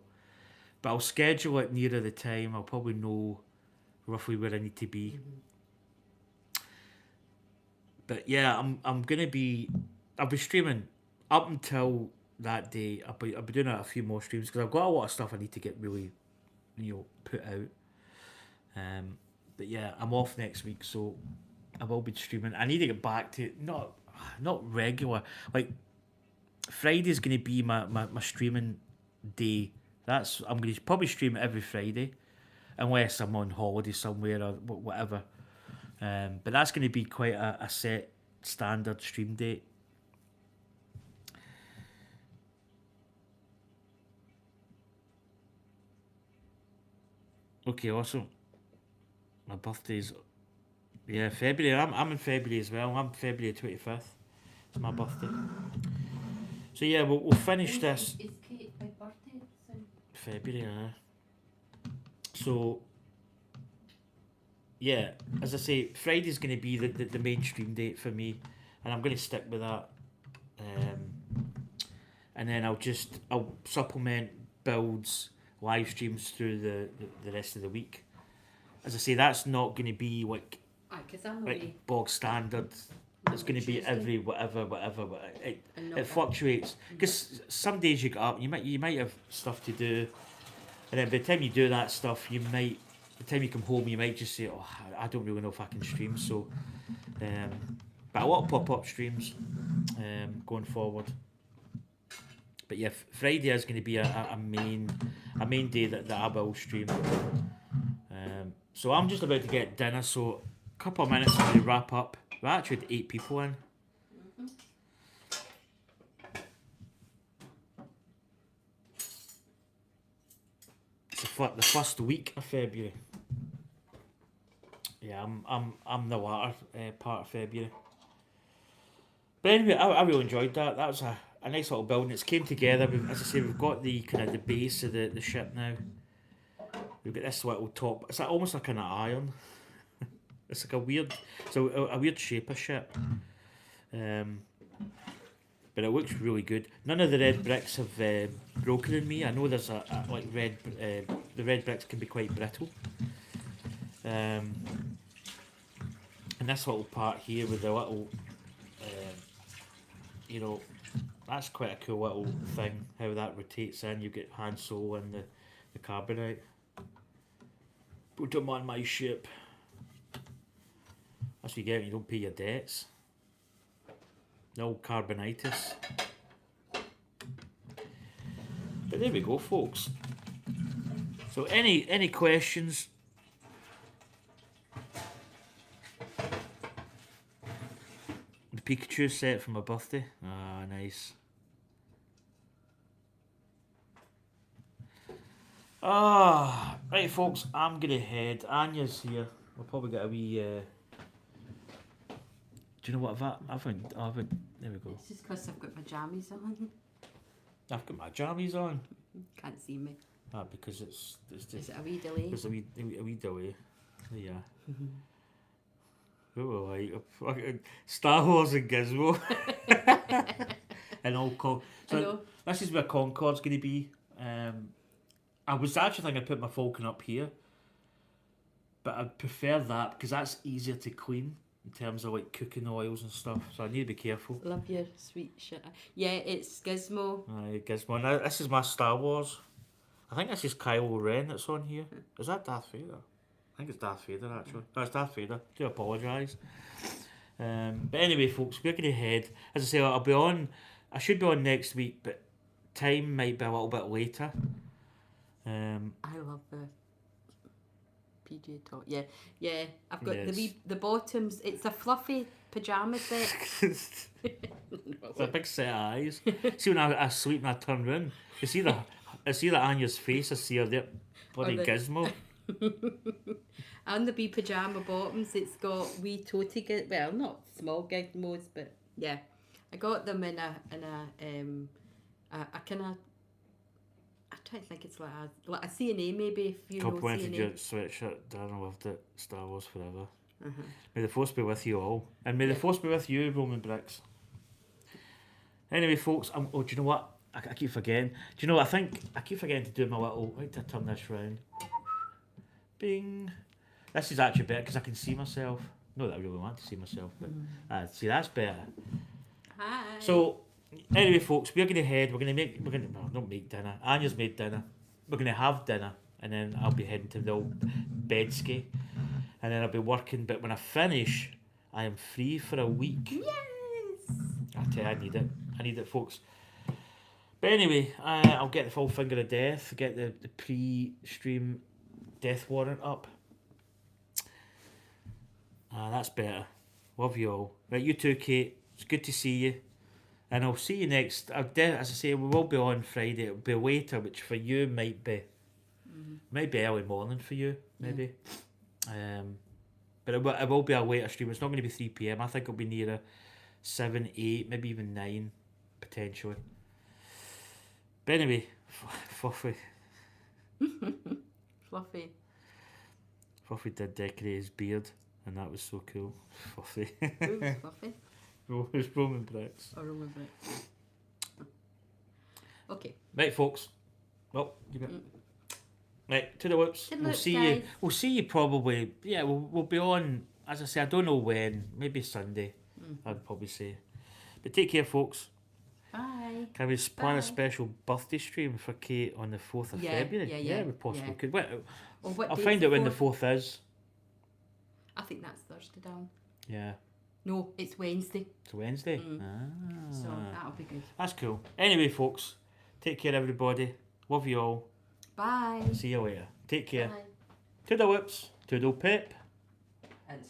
But I'll schedule it nearer the time. I'll probably know roughly where I need to be. But yeah, I'll be streaming up until that day. I'll be doing a few more streams because I've got a lot of stuff I need to get really, put out. But yeah, I'm off next week, so I will be streaming. I need to get back to not regular. Like Friday's going to be my streaming day. I'm going to probably stream every Friday, unless I'm on holiday somewhere or whatever. But that's going to be quite a set standard stream date. Okay, awesome. My birthday's February. I'm in February as well. I'm February 25th. It's my birthday. So yeah, we'll finish this. Is Kate my birthday soon? February. So yeah, as I say, Friday's going to be the main stream date for me, and I'm going to stick with that. And then I'll supplement builds, live streams through the rest of the week. As I say, that's not going to be like bog standard. It's going to be every whatever. It fluctuates because some days you get up, you might have stuff to do, and then by the time you do that stuff, by the time you come home, you might just say, "Oh, I don't really know if I can stream." So, but a lot of pop-up streams going forward. But yeah, Friday is going to be a main day that I will stream. So I'm just about to get dinner. So a couple of minutes to wrap up. We actually had 8 people in. It's the first week of February. Yeah, I'm the latter part of February. But anyway, I really enjoyed that. That was a nice little building. It's came together. As I say, we've got the kind of the base of the ship now. We've got this little top. It's almost like an iron. It's like a weird shape of ship. But it looks really good. None of the red bricks have broken in me. I know there's the red bricks can be quite brittle. And this little part here with the little, that's quite a cool little thing. How that rotates in. You get Han Solo and the carbonite. Put them on my ship. That's what you get when you don't pay your debts. No carbonitis. But there we go, folks. So any questions? The Pikachu set for my birthday. Ah, nice. Ah, right, folks. I'm gonna head. Anya's here. We'll probably get a wee. Do you know what I haven't? There we go. It's just because I've got my jammies on. I've got my jammies on. Can't see me. Ah, because it's Is just it a wee delay? there's a wee delay. Yeah. Oh, like fucking Star Wars and Gizmo. And all so I know. this is where Concorde's going to be. I was actually thinking I'd put my Falcon up here, but I'd prefer that because that's easier to clean in terms of like cooking oils and stuff. So I need to be careful. Love your sweet shit. Yeah, it's Gizmo. Aye, Gizmo. Now, this is my Star Wars. I think this is Kylo Ren that's on here. Is that Darth Vader? I think it's Darth Vader actually. No, it's Darth Vader. Do apologise. But anyway, folks, we're going to head. As I say, I'll be on. I should be on next week, but time might be a little bit later. I love the PJ top. Yeah, yeah. I've got Yes. the bottoms. It's a fluffy pajama set. It's a big set of eyes. See when I sleep and I turn round, I see the Anya's face. I see her there, bloody Or the- Gizmo. And the wee pajama bottoms. It's got wee toty well, not small gizmos, but yeah. I got them in a kind of. I try to think it's like a CNA maybe, if you know Complimented your CNA. sweatshirt. Darren loved it. Star Wars forever. Uh-huh. May the force be with you all, and may the Yeah. force be with you, Roman Bricks. Anyway, folks. Do you know what? I keep forgetting. Do you know? I think I keep forgetting to do my little. Wait to turn this round. Bing. This is actually better because I can see myself. Not that I really want to see myself, but see that's better. Hi. So anyway, folks, we're gonna head. We're gonna not make dinner. Anya's made dinner. We're gonna have dinner, and then I'll be heading to the old bedski, and then I'll be working. But when I finish, I am free for a week. Yes. I tell you, I need it, folks. But anyway, I'll get the full finger of death. Get the pre-stream death warrant up. That's better. Love you all. Right, you too, Kate. It's good to see you. And I'll see you next. As I say, we will be on Friday. It'll be later, which for you might be early morning for you, maybe. But it will be a later stream. It's not going to be 3 PM. I think it'll be nearer 7, 8, maybe even 9, potentially. But anyway, Fluffy did decorate his beard, and that was so cool. Fluffy. Who's fluffy? It's Roman Bricks. Or remember it. Okay. Right, folks. Well, you got right to the whoops. To the We'll whoops, see guys. you. We'll see you probably. Yeah, we'll be on. As I say, I don't know when. Maybe Sunday. I'd probably say. But take care, folks. Bye. Can we plan Bye. a special birthday stream for Kate on the 4th of Yeah, February? yeah, we possibly yeah. could. Well, Well, what I'll date's find the out when the 4th? 4th is. I think that's Thursday down. Yeah, No, it's Wednesday. it's Wednesday. So that'll be good. That's cool. Anyway, folks, take care, everybody. Love you all. Bye. See you later. Take care. Bye. Toodle whips. Toodle pip. And